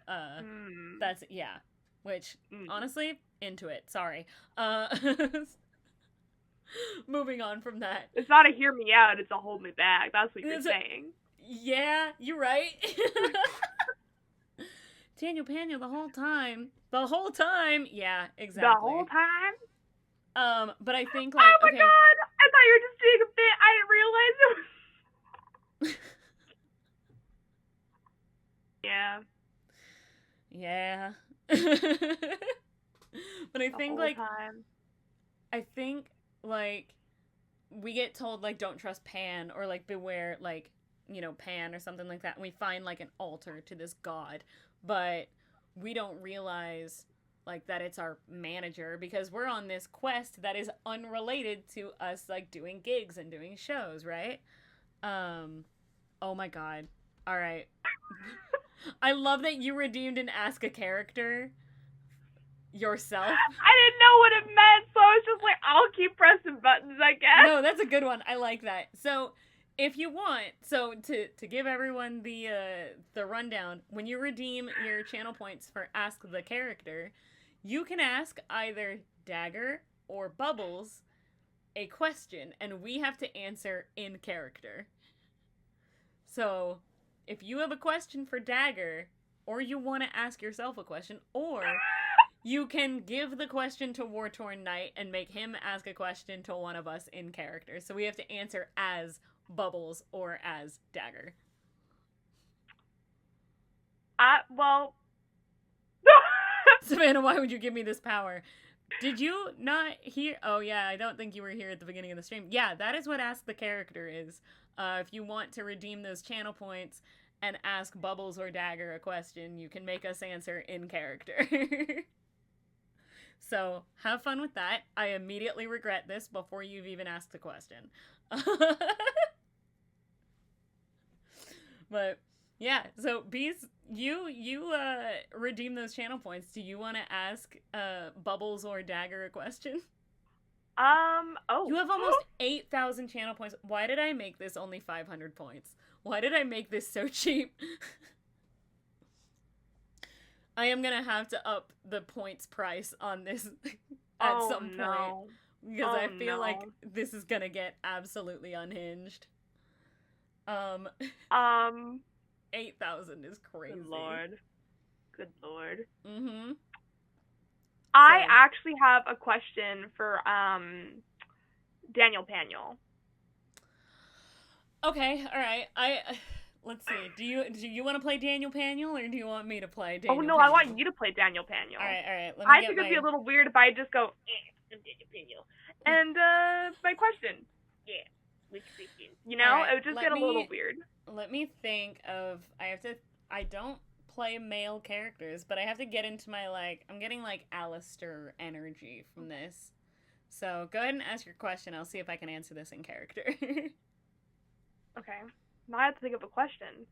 that's yeah. Which honestly, into it. Sorry. Moving on from that. It's not a hear me out, it's a hold me back. That's what you're saying. Yeah, you're right. Daniel Paniel the whole time. The whole time. Yeah, exactly. The whole time? But I think like oh my god! I thought you were just doing a bit. I didn't realize it was Yeah. But I think like time. I think like we get told like don't trust Pan or like beware like Pan or something like that, and we find like an altar to this god, but we don't realize like that it's our manager because we're on this quest that is unrelated to us like doing gigs and doing shows, right? Oh my god. All right. I love that you redeemed an ask a character yourself. I didn't know what it meant, so I was just like, I'll keep pressing buttons, I guess. No, that's a good one. I like that. So, if you want, so to give everyone the rundown, when you redeem your channel points for ask the character, you can ask either Dagger or Bubbles a question, and we have to answer in character. So, if you have a question for Dagger, or you want to ask yourself a question, or you can give the question to War Torn Knight and make him ask a question to one of us in character. So we have to answer as Bubbles or as Dagger. Well... Savannah, why would you give me this power? Did you not hear? Oh, yeah, I don't think you were here at the beginning of the stream. Yeah, that is what Ask the Character is. If you want to redeem those channel points and ask Bubbles or Dagger a question, you can make us answer in character. So, have fun with that. I immediately regret this before you've even asked the question. But, yeah, so Bees, you redeem those channel points. Do you want to ask Bubbles or Dagger a question? Oh. You have almost 8,000 channel points. Why did I make this only 500 points? Why did I make this so cheap? I am gonna have to up the points price on this at some point. Because I feel like this is gonna get absolutely unhinged. 8,000 is crazy. Good lord. Mm-hmm. I actually have a question for Daniel Paniel. Okay, alright. Let's see. Do you want to play Daniel Paniel, or do you want me to play Daniel Paniel? Oh, no, I want you to play Daniel Paniel. Alright. I think it'd be a little weird if I just go, I'm Daniel Paniel. And, my question. Yeah. You know? Right, it would just get a little weird. Let me think of... I don't play male characters, but I have to get into my, I'm getting, Alistair energy from this. So, go ahead and ask your question. I'll see if I can answer this in character. Okay. Now I have to think of a question.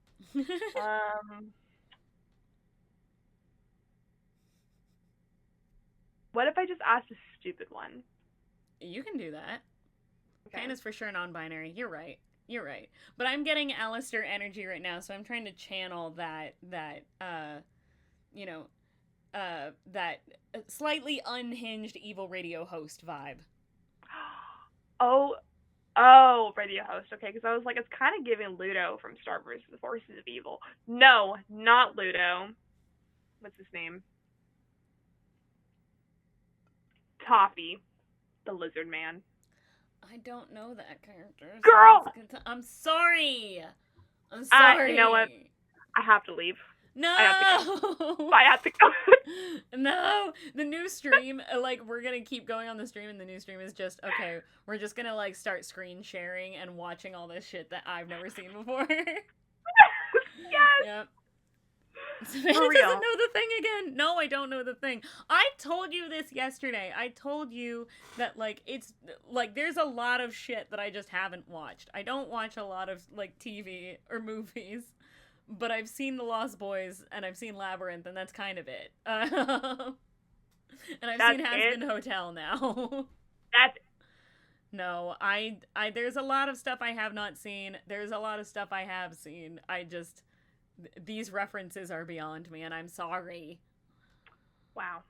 What if I just asked a stupid one? You can do that. Okay. Pan is for sure non-binary. You're right. But I'm getting Alistair energy right now, so I'm trying to channel that slightly unhinged evil radio host vibe. Oh, radio host. Okay, because I was like, it's kind of giving Ludo from Star vs. the Forces of Evil. No, not Ludo. What's his name? Toffee, the lizard man. I don't know that character. Girl! So I'm sorry. You know what? I have to leave. No! I have to go. No! The new stream, we're gonna keep going on the stream, and the new stream is just, okay, we're just gonna, start screen sharing and watching all this shit that I've never seen before. Yes! Yep. Savannah doesn't know the thing again. No, I don't know the thing. I told you this yesterday. I told you that, it's, there's a lot of shit that I just haven't watched. I don't watch a lot of, TV or movies. But I've seen The Lost Boys, and I've seen Labyrinth, and that's kind of it. And I've seen Has Been Hotel now. That's it. No, there's a lot of stuff I have not seen. There's a lot of stuff I have seen. These references are beyond me, and I'm sorry. Wow.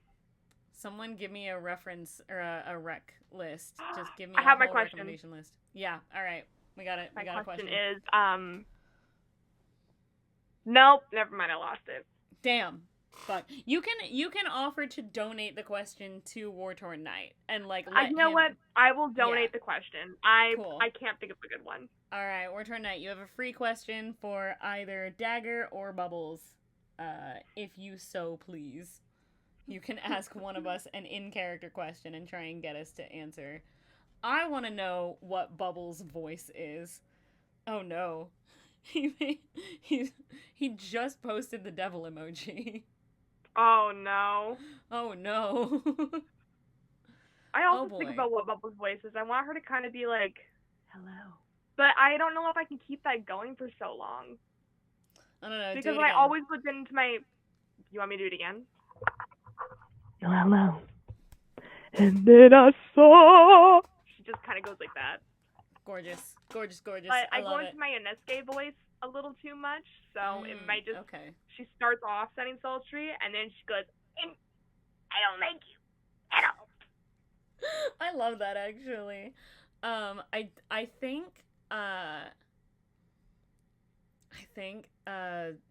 Someone give me a reference, or a rec list. Just give me a whole recommendation list. Yeah, alright. We got it. My question is, nope, never mind, I lost it. Damn. Fuck. You can offer to donate the question to War Torn Knight and you know what? I will donate the question. Cool. I can't think of a good one. Alright, War Torn Knight, you have a free question for either Dagger or Bubbles. If you so please. You can ask one of us an in-character question and try and get us to answer. I want to know what Bubbles' voice is. Oh no. He just posted the devil emoji. Oh no. Oh no. I also think about what Bubbles' voice is. I want her to kind of be like, hello. But I don't know if I can keep that going for so long. I don't know. Because do it I again. always put into my... You want me to do it again? Hello. And then I saw... She just kind of goes like that. Gorgeous. Gorgeous, gorgeous. But I love go into it. my Inosuke voice a little too much, so it might just... Okay. She starts off sounding sultry, and then she goes, I don't like you at all. I love that, actually. I think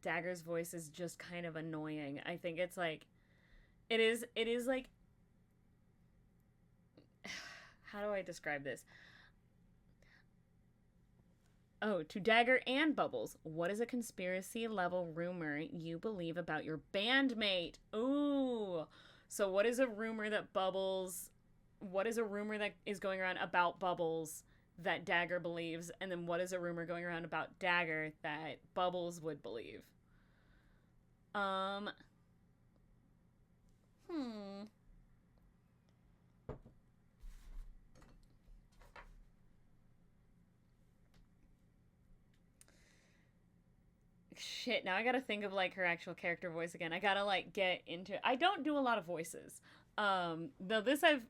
Dagger's voice is just kind of annoying. I think it's like it is like how do I describe this? Oh, to Dagger and Bubbles, what is a conspiracy level rumor you believe about your bandmate? Ooh. So what is a rumor that is going around about Bubbles that Dagger believes, and then what is a rumor going around about Dagger that Bubbles would believe? Shit, now I gotta think of, like, her actual character voice again. I gotta, like, get into it. I don't do a lot of voices. Though this I've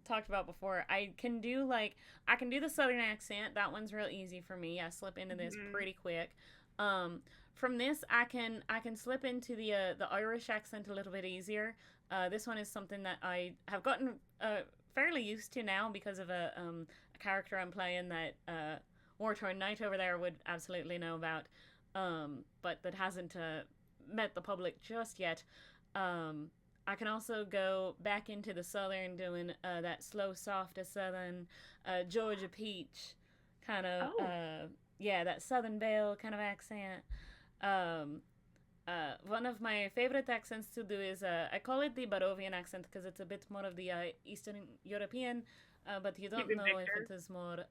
talked about before. I can do the southern accent. That one's real easy for me. I slip into this pretty quick. From this I can slip into the Irish accent a little bit easier. This one is something that I have gotten fairly used to now because of a character I'm playing that War-Torn Knight over there would absolutely know about, but that hasn't met the public just yet. I can also go back into the southern, doing that slow, soft southern Georgia peach kind of, that Southern Belle kind of accent. One of my favorite accents to do is, I call it the Barovian accent because it's a bit more of the Eastern European, but you don't know if it is more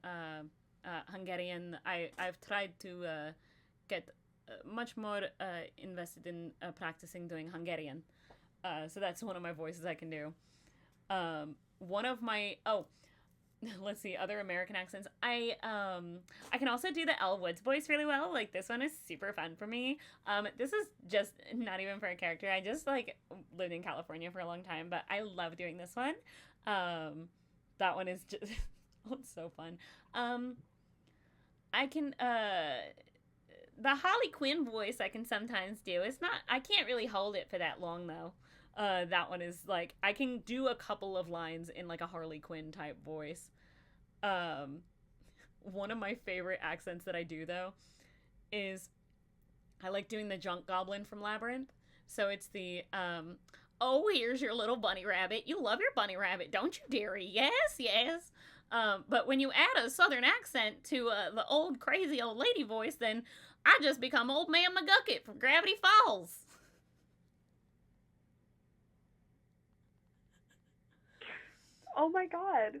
Hungarian. I've tried to get much more invested in practicing doing Hungarian. So that's one of my voices I can do. One of my let's see, other American accents. I can also do the Elle Woods voice really well. Like, this one is super fun for me. This is just not even for a character. I just, like, lived in California for a long time, but I love doing this one. That one is just it's so fun. I can the Harley Quinn voice I can sometimes do. I can't really hold it for that long though. That one is like, I can do a couple of lines in like a Harley Quinn type voice. One of my favorite accents that I do though is I like doing the junk goblin from Labyrinth. So it's the oh, here's your little bunny rabbit. You love your bunny rabbit, don't you, dearie? Yes, yes. But when you add a southern accent to the old crazy old lady voice, then I just become Old Man McGucket from Gravity Falls. Oh my god.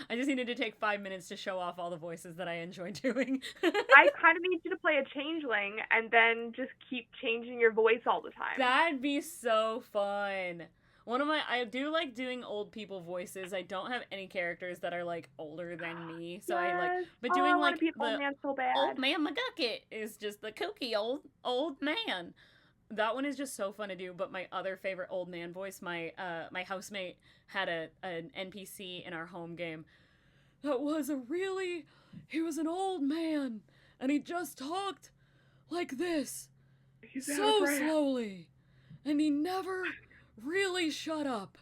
I just needed to take 5 minutes to show off all the voices that I enjoy doing. I kind of need you to play a changeling and then just keep changing your voice all the time. That'd be so fun. I do like doing old people voices. I don't have any characters that are like older than me, so yes. but doing like the old man so bad. Old Man McGucket is just the kooky old man. That one is just so fun to do. But my other favorite old man voice, my housemate had an NPC in our home game that was he was an old man, and he just talked like this, so slowly, and he never really shut up.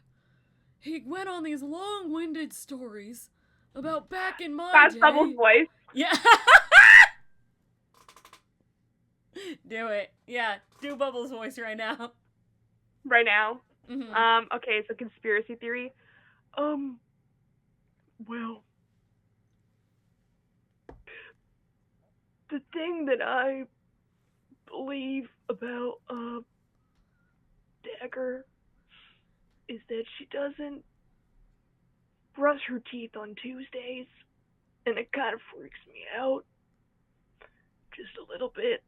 He went on these long-winded stories about back in my day. That's Bubbles' voice. Yeah. Do it. Yeah, do Bubbles' voice right now. Right now? Mm-hmm. Okay, so conspiracy theory. Well, the thing that I believe about, Dagger is that she doesn't brush her teeth on Tuesdays, and it kind of freaks me out. Just a little bit.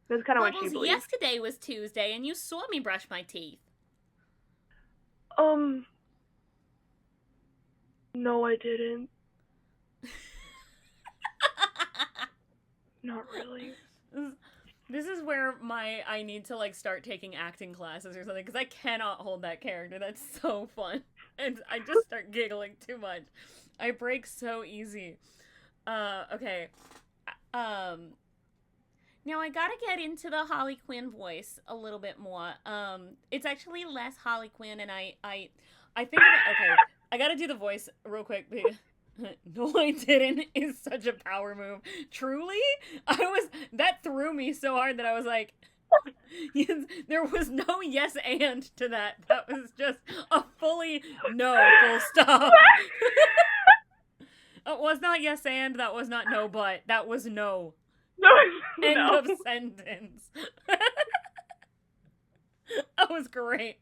That's kind of what she Bubbles, believes. yesterday was Tuesday, and you saw me brush my teeth. No, I didn't. Not really. This is where I need to like start taking acting classes or something because I cannot hold that character. That's so fun, and I just start giggling too much. I break so easy. Okay. Now I gotta get into the Harley Quinn voice a little bit more. It's actually less Harley Quinn, and I think okay. I gotta do the voice real quick. No, I didn't is such a power move. Truly, that threw me so hard that I was like, yes, there was no yes and to that. That was just a fully no, full stop. It was not yes and, that was not no but, that was no. No. End of sentence. That was great.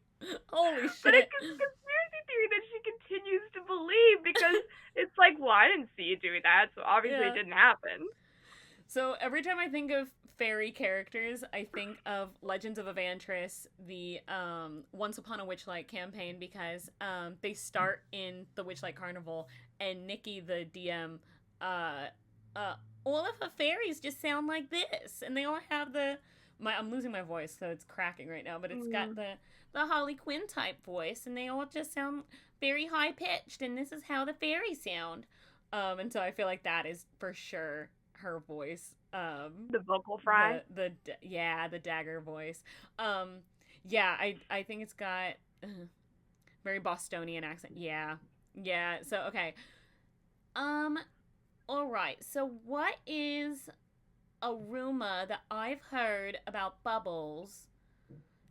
Holy shit. But it's a conspiracy theory that she continues to believe because it's like, well, I didn't see you doing that, so obviously it didn't happen. So every time I think of fairy characters, I think of Legends of Evantris, the Once Upon a Witchlight campaign, because they start in the Witchlight Carnival, and Nikki, the DM, all of her fairies just sound like this, and they all have I'm losing my voice, so it's cracking right now, but it's got the Harley Quinn type voice, and they all just sound very high pitched, and this is how the fairies sound. And so I feel like that is for sure her voice. The vocal fry. The dagger voice. Yeah, I think it's got very Bostonian accent. Yeah. So okay. All right. So what is a rumor that I've heard about Bubbles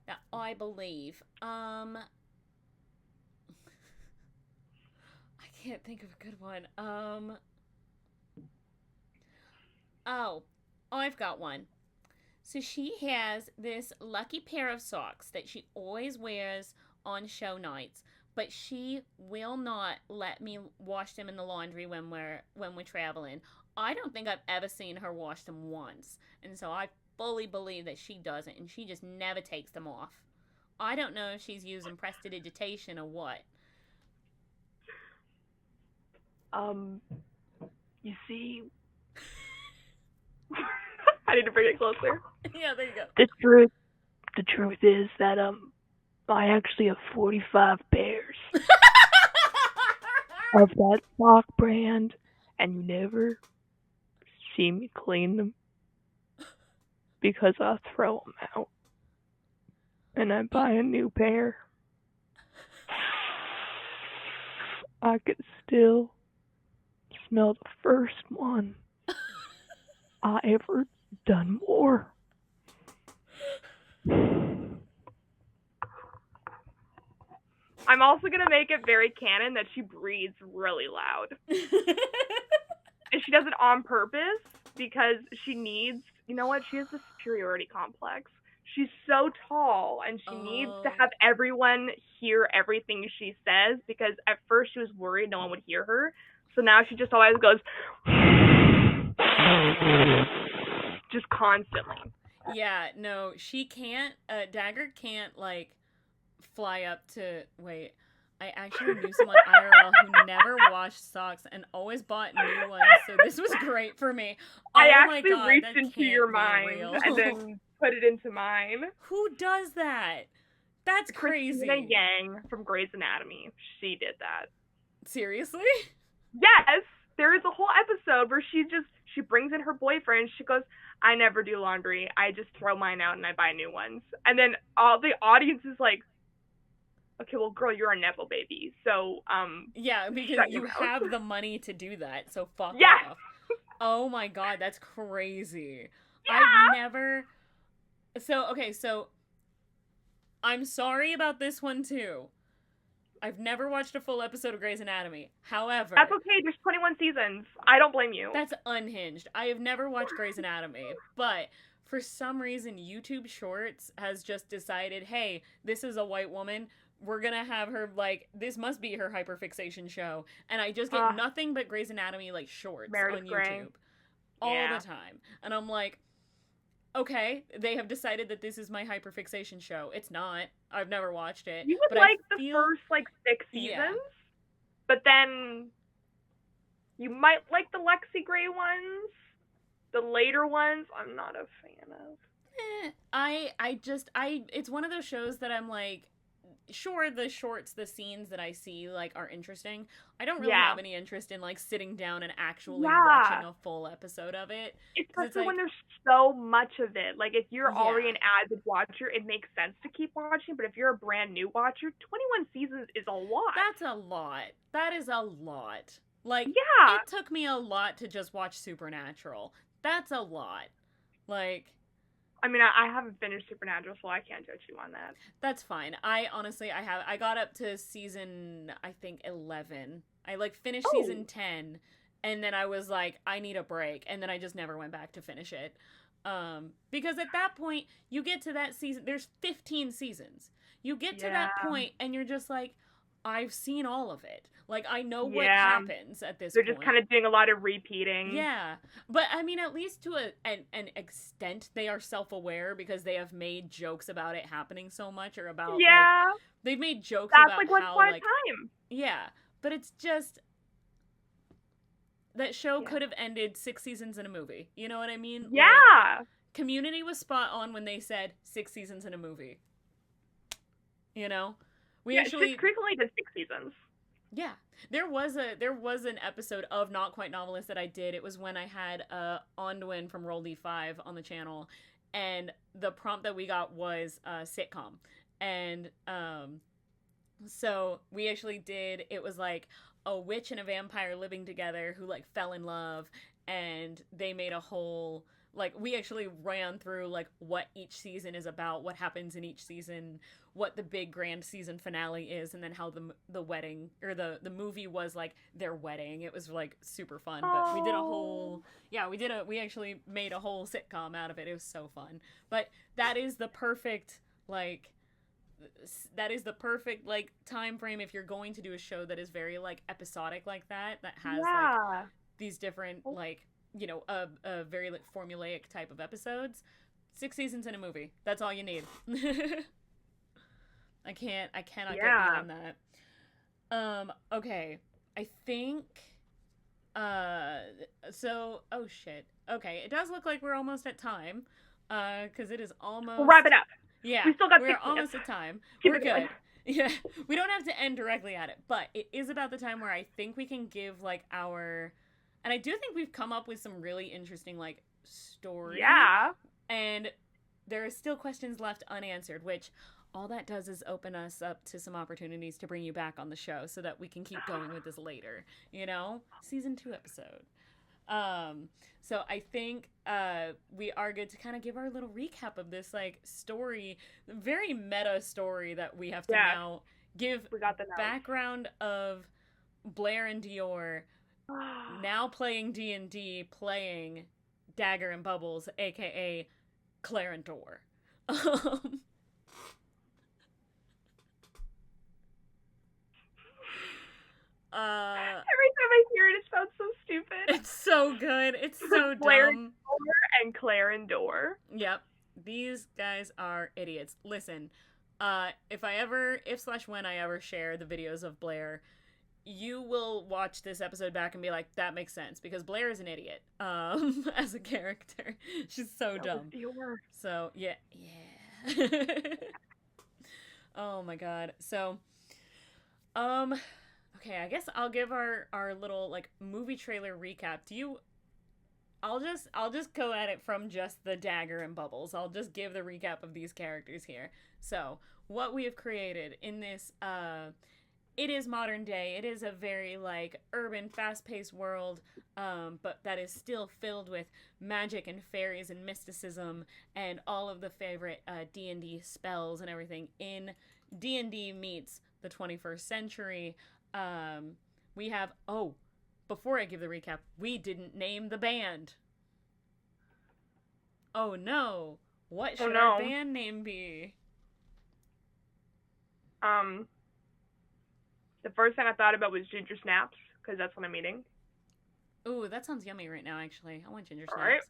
that I believe? I can't think of a good one. Oh, I've got one. So she has this lucky pair of socks that she always wears on show nights, but she will not let me wash them in the laundry when we're traveling. I don't think I've ever seen her wash them once, and so I fully believe that she doesn't, and she just never takes them off. I don't know if she's using prestidigitation or what. You see, I need to bring it closer. Yeah, there you go. The truth is that I actually have 45 pairs of that sock brand, and you never see me clean them because I throw them out and I buy a new pair. I could still smell the first one I ever done wore. I'm also going to make it very canon that she breathes really loud. And she does it on purpose because she needs, you know what, she has a superiority complex. She's so tall and she needs to have everyone hear everything she says because at first she was worried no one would hear her. So now she just always goes just constantly. Yeah, no, she can't, Dagger can't, like, fly up to, wait, I actually knew someone IRL who never washed socks and always bought new ones, so this was great for me. Oh, I actually my God, reached into your mind real. and then put it into mine. Who does that? That's crazy. Christina Yang from Grey's Anatomy. She did that. Seriously? Yes! There is a whole episode where she brings in her boyfriend. She goes, I never do laundry. I just throw mine out and I buy new ones. And then all the audience is like, okay, well, girl, you're a Nepo baby. So, yeah, because you have the money to do that, so fuck off. Oh my God, that's crazy. Yeah. I've never... So, okay, so I'm sorry about this one, too. I've never watched a full episode of Grey's Anatomy. However... That's okay, there's 21 seasons. I don't blame you. That's unhinged. I have never watched Grey's Anatomy, but for some reason, YouTube Shorts has just decided, hey, this is a white woman. We're gonna have her, like, this must be her hyperfixation show. And I just get nothing but Grey's Anatomy, like, shorts on YouTube. All the time. And I'm like... Okay, they have decided that this is my hyperfixation show. It's not. I've never watched it. You would like the first, 6 seasons, but then you might like the Lexi Gray ones. The later ones, I'm not a fan of. It's one of those shows that I'm like, sure, the shorts, the scenes that I see, like, are interesting. I don't really have any interest in, like, sitting down and actually watching a full episode of it. Especially when there's so much of it. Like, if you're already an avid watcher, it makes sense to keep watching, but if you're a brand new watcher, 21 seasons is a lot. That's a lot. That is a lot. Like, yeah. It took me a lot to just watch Supernatural. That's a lot. Like... I mean, I haven't finished Supernatural, so I can't judge you on that. That's fine. I got up to season, I think, 11. I, like, finished season 10, and then I was like, I need a break, and then I just never went back to finish it. Because at that point, you get to that season, there's 15 seasons. You get to that point, and you're just like, I've seen all of it. Like, I know what happens at this point. They're just kind of doing a lot of repeating. Yeah. But, I mean, at least to an extent, they are self-aware because they have made jokes about it happening so much, or about, like, they've made jokes about like, how, what's like... time. Yeah. But it's just... That show could have ended 6 seasons in a movie. You know what I mean? Yeah! Like, Community was spot on when they said 6 seasons in a movie. You know? Schitt's Creek only did 6 seasons. Yeah. There was an episode of Not Quite Novelist that I did. It was when I had Onwin from Roll D5 on the channel, and the prompt that we got was sitcom. And so we actually did, it was like a witch and a vampire living together who, like, fell in love, and they made a whole, like, we actually ran through, like, what each season is about, what happens in each season, what the big grand season finale is, and then how the wedding, or the movie was, like, their wedding. It was, like, super fun. But we did a whole, we actually made a whole sitcom out of it. It was so fun. But that is the perfect, like, time frame if you're going to do a show that is very, like, episodic like that has, like, these different, like, you know, a very, like, formulaic type of episodes. 6 seasons in a movie. That's all you need. I cannot get beyond that. Okay. I think, so, oh shit. Okay, it does look like we're almost at time, because it is almost... We'll wrap it up. Yeah, we still got we're almost at time. We're good. Yeah, we don't have to end directly at it, but it is about the time where I think we can give, like, our... And I do think we've come up with some really interesting, like, stories. Yeah. And there are still questions left unanswered, which all that does is open us up to some opportunities to bring you back on the show so that we can keep going with this later, you know? Season 2 episode. So I think we are good to kind of give our little recap of this, like, story, very meta story that we have to now give background of Blair and Dior now playing D&D, playing Dagger and Bubbles, aka Claire and Dor. Every time I hear it, it sounds so stupid. It's so good. It's so Blair dumb. And Claire and Dor. Yep. These guys are idiots. Listen, when I ever share the videos of Blair, you will watch this episode back and be like, that makes sense, because Blair is an idiot as a character. She's so dumb. So yeah. Oh my god. So okay, I guess I'll give our little, like, movie trailer recap. I'll just go at it from just the Dagger and Bubbles. I'll just give the recap of these characters here. So what we have created in this it is modern day. It is a very, like, urban, fast-paced world, but that is still filled with magic and fairies and mysticism and all of the favorite D&D spells and everything. In D&D meets the 21st century, we have... Oh, before I give the recap, we didn't name the band. Oh, no. What should our band name be? The first thing I thought about was Ginger Snaps, because that's what I'm eating. Ooh, that sounds yummy right now, actually. I want Ginger Snaps. Right.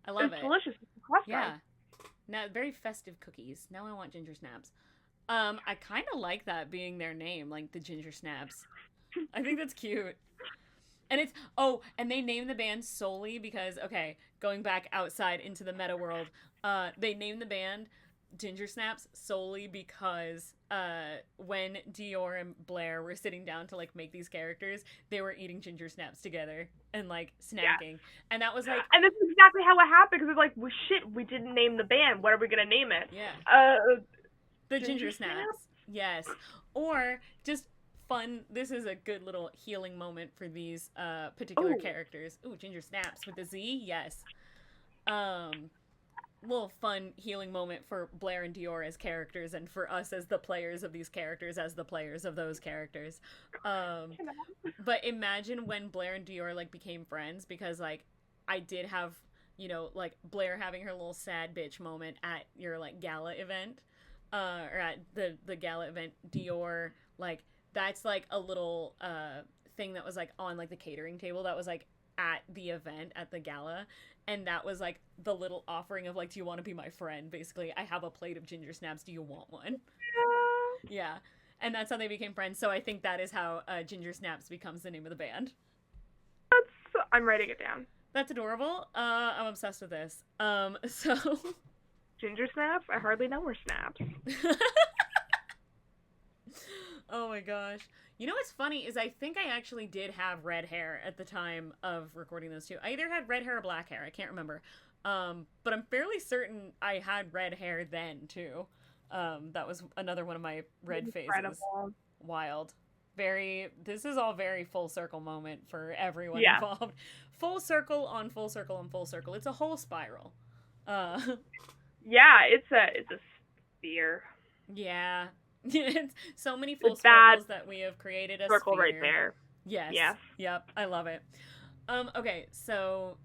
I love it. It's delicious. It's yeah. Now, very festive cookies. Now I want Ginger Snaps. I kind of like that being their name, like the Ginger Snaps. I think that's cute. And they named the band solely because, okay, going back outside into the meta world, they named the band Ginger Snaps solely because when Dior and Blair were sitting down to like make these characters, they were eating ginger snaps together and like snacking. And that was like, and this is exactly how it happened, because it's like, well, shit, we didn't name the band. What are we gonna name it? Yeah. The Ginger Snaps. Yes. Or just fun. This is a good little healing moment for these particular characters. Ooh, Ginger Snaps with a Z. Yes. Little fun healing moment for Blair and Dior as characters, and for us as the players of these characters as the players of those characters. But imagine when Blair and Dior like became friends, because like I did have, you know, like Blair having her little sad bitch moment at your like gala event, or at the gala event. Dior, like, that's like a little thing that was like on like the catering table that was like at the event at the gala, and that was like the little offering of like, do you want to be my friend? Basically, I have a plate of ginger snaps, do you want one? Yeah. And that's how they became friends. So I think that is how Ginger Snaps becomes the name of the band. I'm writing it down. That's adorable. I'm obsessed with this. So Ginger snaps? I hardly know her snaps. Oh my gosh. You know what's funny is I think I actually did have red hair at the time of recording those two. I either had red hair or black hair. I can't remember. But I'm fairly certain I had red hair then too. That was another one of my red phases. Incredible. Wild. This is all very full circle moment for everyone involved. Full circle on full circle on full circle. It's a whole spiral. Yeah, it's a sphere. Yeah. It's so many full circles that we have created a circle sphere. Right there. Yes. Yep. I love it. Okay, so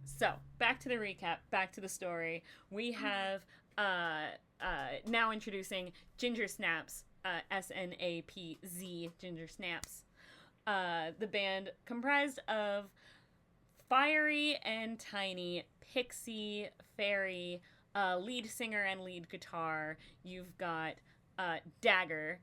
back to the recap, back to the story. We have now introducing Ginger Snaps, SNAPZ, Ginger Snaps. The band comprised of Fiery and Tiny, Pixie, Fairy, lead singer and lead guitar. You've got Dagger,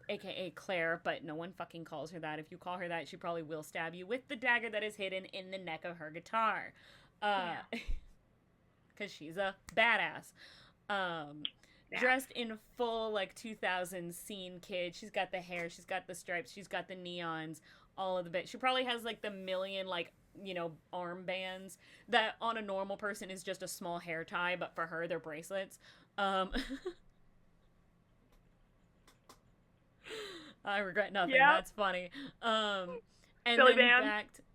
aka Claire, but no one fucking calls her that. If you call her that, she probably will stab you with the dagger that is hidden in the neck of her guitar. Because she's a badass. Dressed in full, like, 2000s scene kid. She's got the hair, she's got the stripes, she's got the neons, all of the bit. She probably has, like, the million, like, you know, armbands that on a normal person is just a small hair tie, but for her, they're bracelets. I regret nothing. Yeah. That's funny. And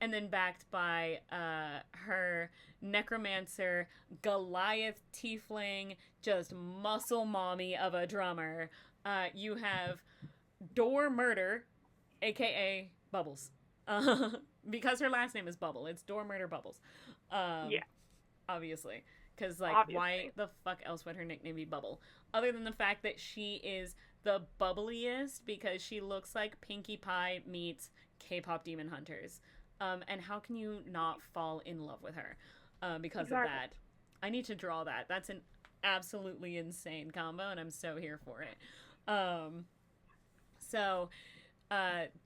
then backed by her necromancer, Goliath tiefling, just muscle mommy of a drummer. You have Door Murder, aka Bubbles. Because her last name is Bubble. It's Door Murder Bubbles. Obviously. Because, like, why the fuck else would her nickname be Bubble? Other than the fact that she is the bubbliest, because she looks like Pinkie Pie meets K-pop Demon Hunters. And how can you not fall in love with her because of that? I need to draw that. That's an absolutely insane combo, and I'm so here for it.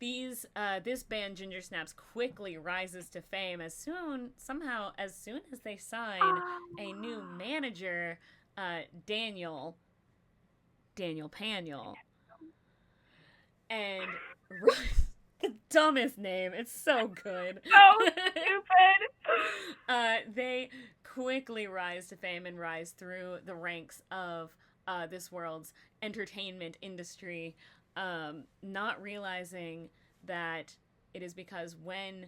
This band Ginger Snaps quickly rises to fame as soon as they sign a new manager, Daniel Paniel. And the dumbest name. It's so good. So stupid. They quickly rise to fame and rise through the ranks of this world's entertainment industry, not realizing that it is because when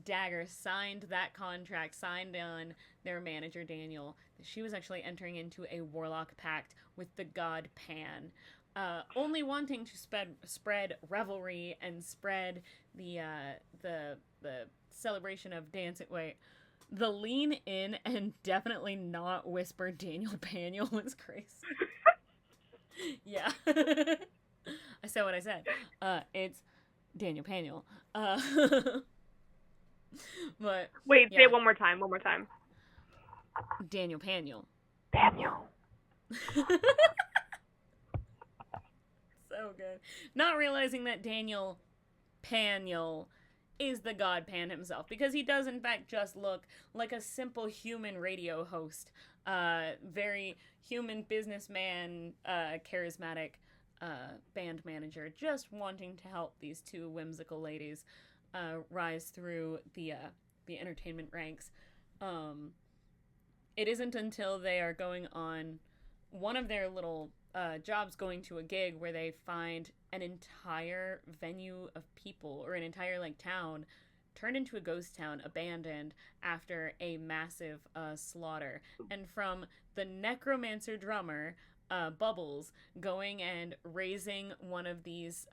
Dagger signed that contract, signed on their manager Daniel, that she was actually entering into a warlock pact with the god Pan, only wanting to spread revelry and spread the celebration of dancing. Wait, the lean in and definitely not whisper Daniel Paniel was crazy. Yeah. I said what I said. It's Daniel Paniel. But wait, say it one more time. Daniel Paniel. Daniel. So good. Not realizing that Daniel Paniel is the god Pan himself, because he does in fact just look like a simple human radio host, very human businessman, charismatic band manager, just wanting to help these two whimsical ladies rise through the entertainment ranks. It isn't until they are going on one of their little jobs, going to a gig, where they find an entire venue of people, or an entire like town, turned into a ghost town, abandoned after a massive slaughter. And from the necromancer drummer, Bubbles, going and raising one of these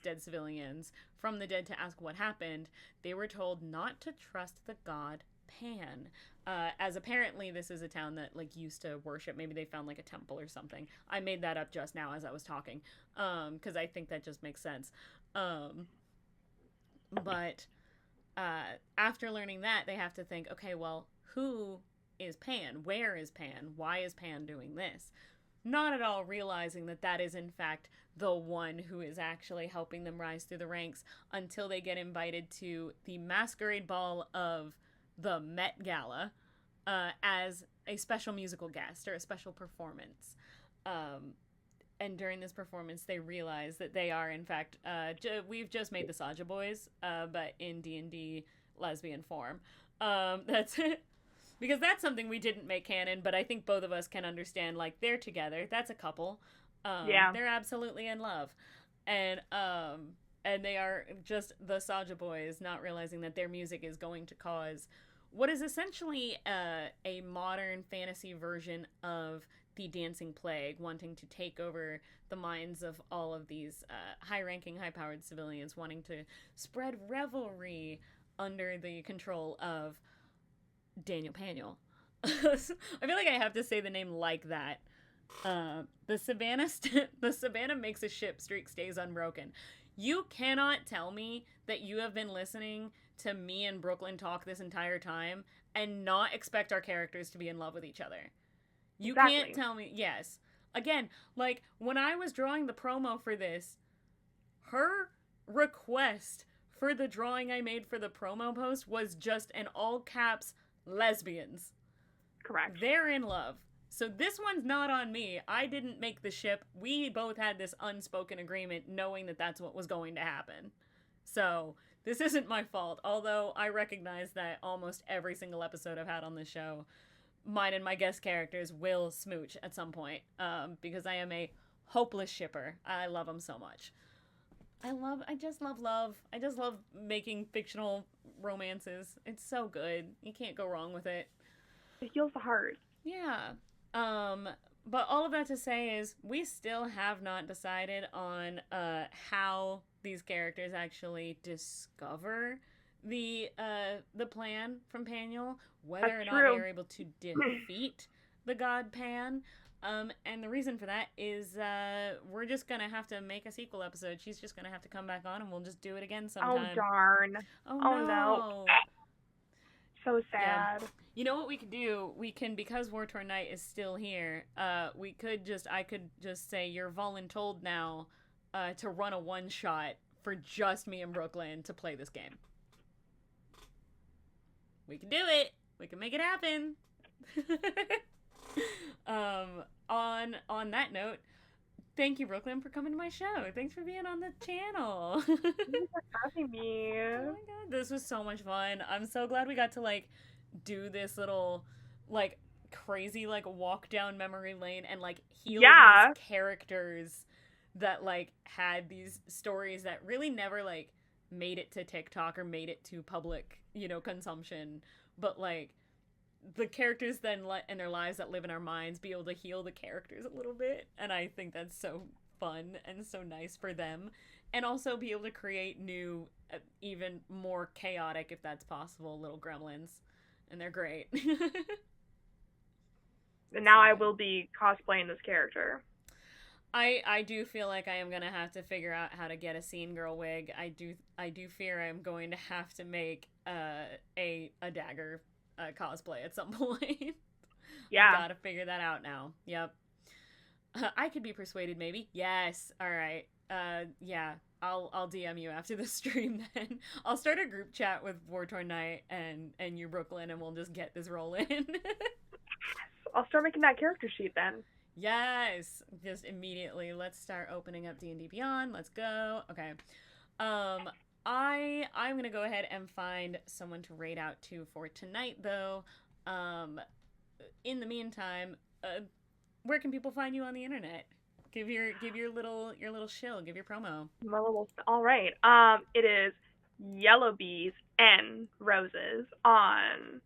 dead civilians from the dead to ask what happened, they were told not to trust the god Pan, as apparently this is a town that like used to worship. Maybe they found like a temple or something. I made that up just now as I was talking, because I think that just makes sense. But after learning that, they have to think, okay, well, who is Pan? Where is Pan? Why is Pan doing this? Not at all realizing that that is in fact the one who is actually helping them rise through the ranks, until they get invited to the masquerade ball of the Met Gala as a special musical guest, or a special performance. And during this performance, they realize that they are in fact we've just made the Saja Boys, but in D&D lesbian form. That's it. Because that's something we didn't make canon, but I think both of us can understand, like, they're together. That's a couple. Yeah. They're absolutely in love. And they are just the Saja Boys, not realizing that their music is going to cause what is essentially a modern fantasy version of the Dancing Plague, wanting to take over the minds of all of these high-ranking, high-powered civilians, wanting to spread revelry under the control of Daniel Paniel. I feel like I have to say the name like that. The Savannah makes a ship streak stays unbroken. You cannot tell me that you have been listening to me and Brooklyn talk this entire time and not expect our characters to be in love with each other. You can't tell me. Yes. Again, like, when I was drawing the promo for this, her request for the drawing I made for the promo post was just an all caps lesbians. Correct. They're in love. So this one's not on me. I didn't make the ship. We both had this unspoken agreement, knowing that that's what was going to happen. So this isn't my fault, although I recognize that almost every single episode I've had on this show, mine and my guest characters will smooch at some point, because I am a hopeless shipper. I love them so much. I just love love. I just love making fictional romances. It's so good. You can't go wrong with it. It heals the heart. Yeah. But all of that to say is we still have not decided on how these characters actually discover the plan from Paniel, whether or not they're able to defeat the god Pan. And the reason for that is we're just gonna have to make a sequel episode. She's just gonna have to come back on, and we'll just do it again sometime. Oh I Oh no. So sad. Yeah. You know what we could do? We can, because War Torn Knight is still here, I could just say you're voluntold now to run a one-shot for just me and Brooklyn to play this game. We can do it. We can make it happen. On that note, thank you, Brooklyn, for coming to my show. Thanks for being on the channel. Thanks for having me. Oh my god, this was so much fun. I'm so glad we got to, like, do this little, like, crazy, like, walk down memory lane and, like, heal these characters that, like, had these stories that really never, like, made it to TikTok or made it to public, consumption. But, like, the characters then in their lives that live in our minds be able to heal the characters a little bit. And I think that's so fun and so nice for them. And also be able to create new, even more chaotic, if that's possible, little gremlins. And they're great. And now I will be cosplaying this character. I do feel like I am going to have to figure out how to get a Scene Girl wig. I do fear I'm going to have to make a dagger cosplay at some point. Yeah. I gotta figure that out now. Yep. I could be persuaded, maybe. Yes. All right. Yeah. I'll DM you after the stream then. I'll start a group chat with War Torn Knight and you Brooklyn, and we'll just get this rolling. I'll start making that character sheet then. Yes, just immediately. Let's start opening up D&D Beyond. Let's go. Okay. I'm gonna go ahead and find someone to raid out to for tonight, though. In the meantime, where can people find you on the internet? Give your little shill. Give your promo. All right. It is Yellow Bees and Roses on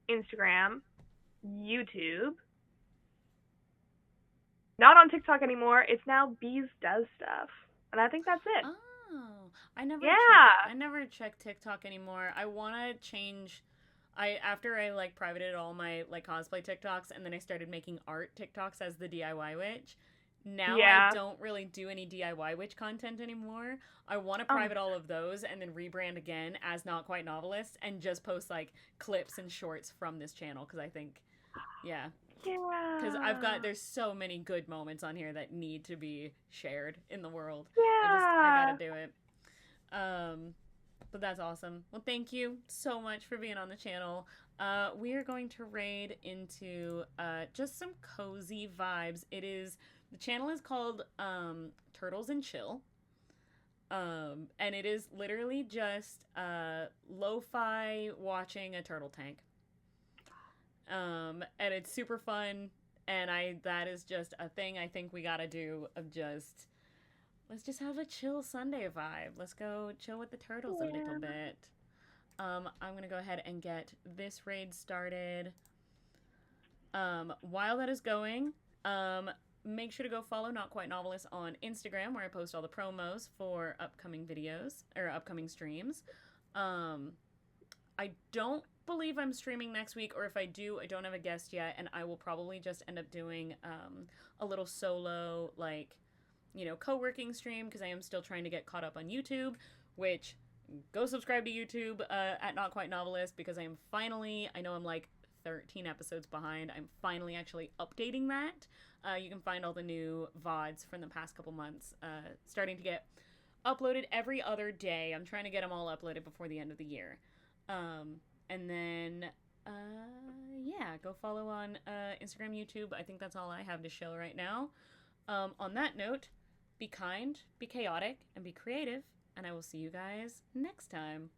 Instagram, YouTube. Not on TikTok anymore. It's now Bees Does Stuff, and I think that's it. Oh, I never check TikTok anymore. I want to change. After I like privated all my like cosplay TikToks, and then I started making art TikToks as the DIY witch. Now I don't really do any DIY witch content anymore. I want to private all of those and then rebrand again as Not Quite Novelist and just post like clips and shorts from this channel because I think, because there's so many good moments on here that need to be shared in the world. I gotta do it. But that's awesome. Well, thank you so much for being on the channel. We are going to raid into just some cozy vibes. The channel is called Turtles and Chill. And it is literally just lo-fi watching a turtle tank. And it's super fun, and that is just a thing I think we gotta do of let's just have a chill Sunday vibe. Let's go chill with the turtles a little bit. I'm gonna go ahead and get this raid started. While that is going, make sure to go follow Not Quite Novelist on Instagram, where I post all the promos for upcoming videos or upcoming streams. I don't believe I'm streaming next week, or if I do, I don't have a guest yet, and I will probably just end up doing a little solo, like, co-working stream, because I am still trying to get caught up on YouTube, which, go subscribe to YouTube at Not Quite Novelist, because I know I'm like 13 episodes behind. I'm finally actually updating that. You can find all the new VODs from the past couple months starting to get uploaded every other day. I'm trying to get them all uploaded before the end of the year. And then, go follow on Instagram, YouTube. I think that's all I have to show right now. On that note, be kind, be chaotic, and be creative, and I will see you guys next time.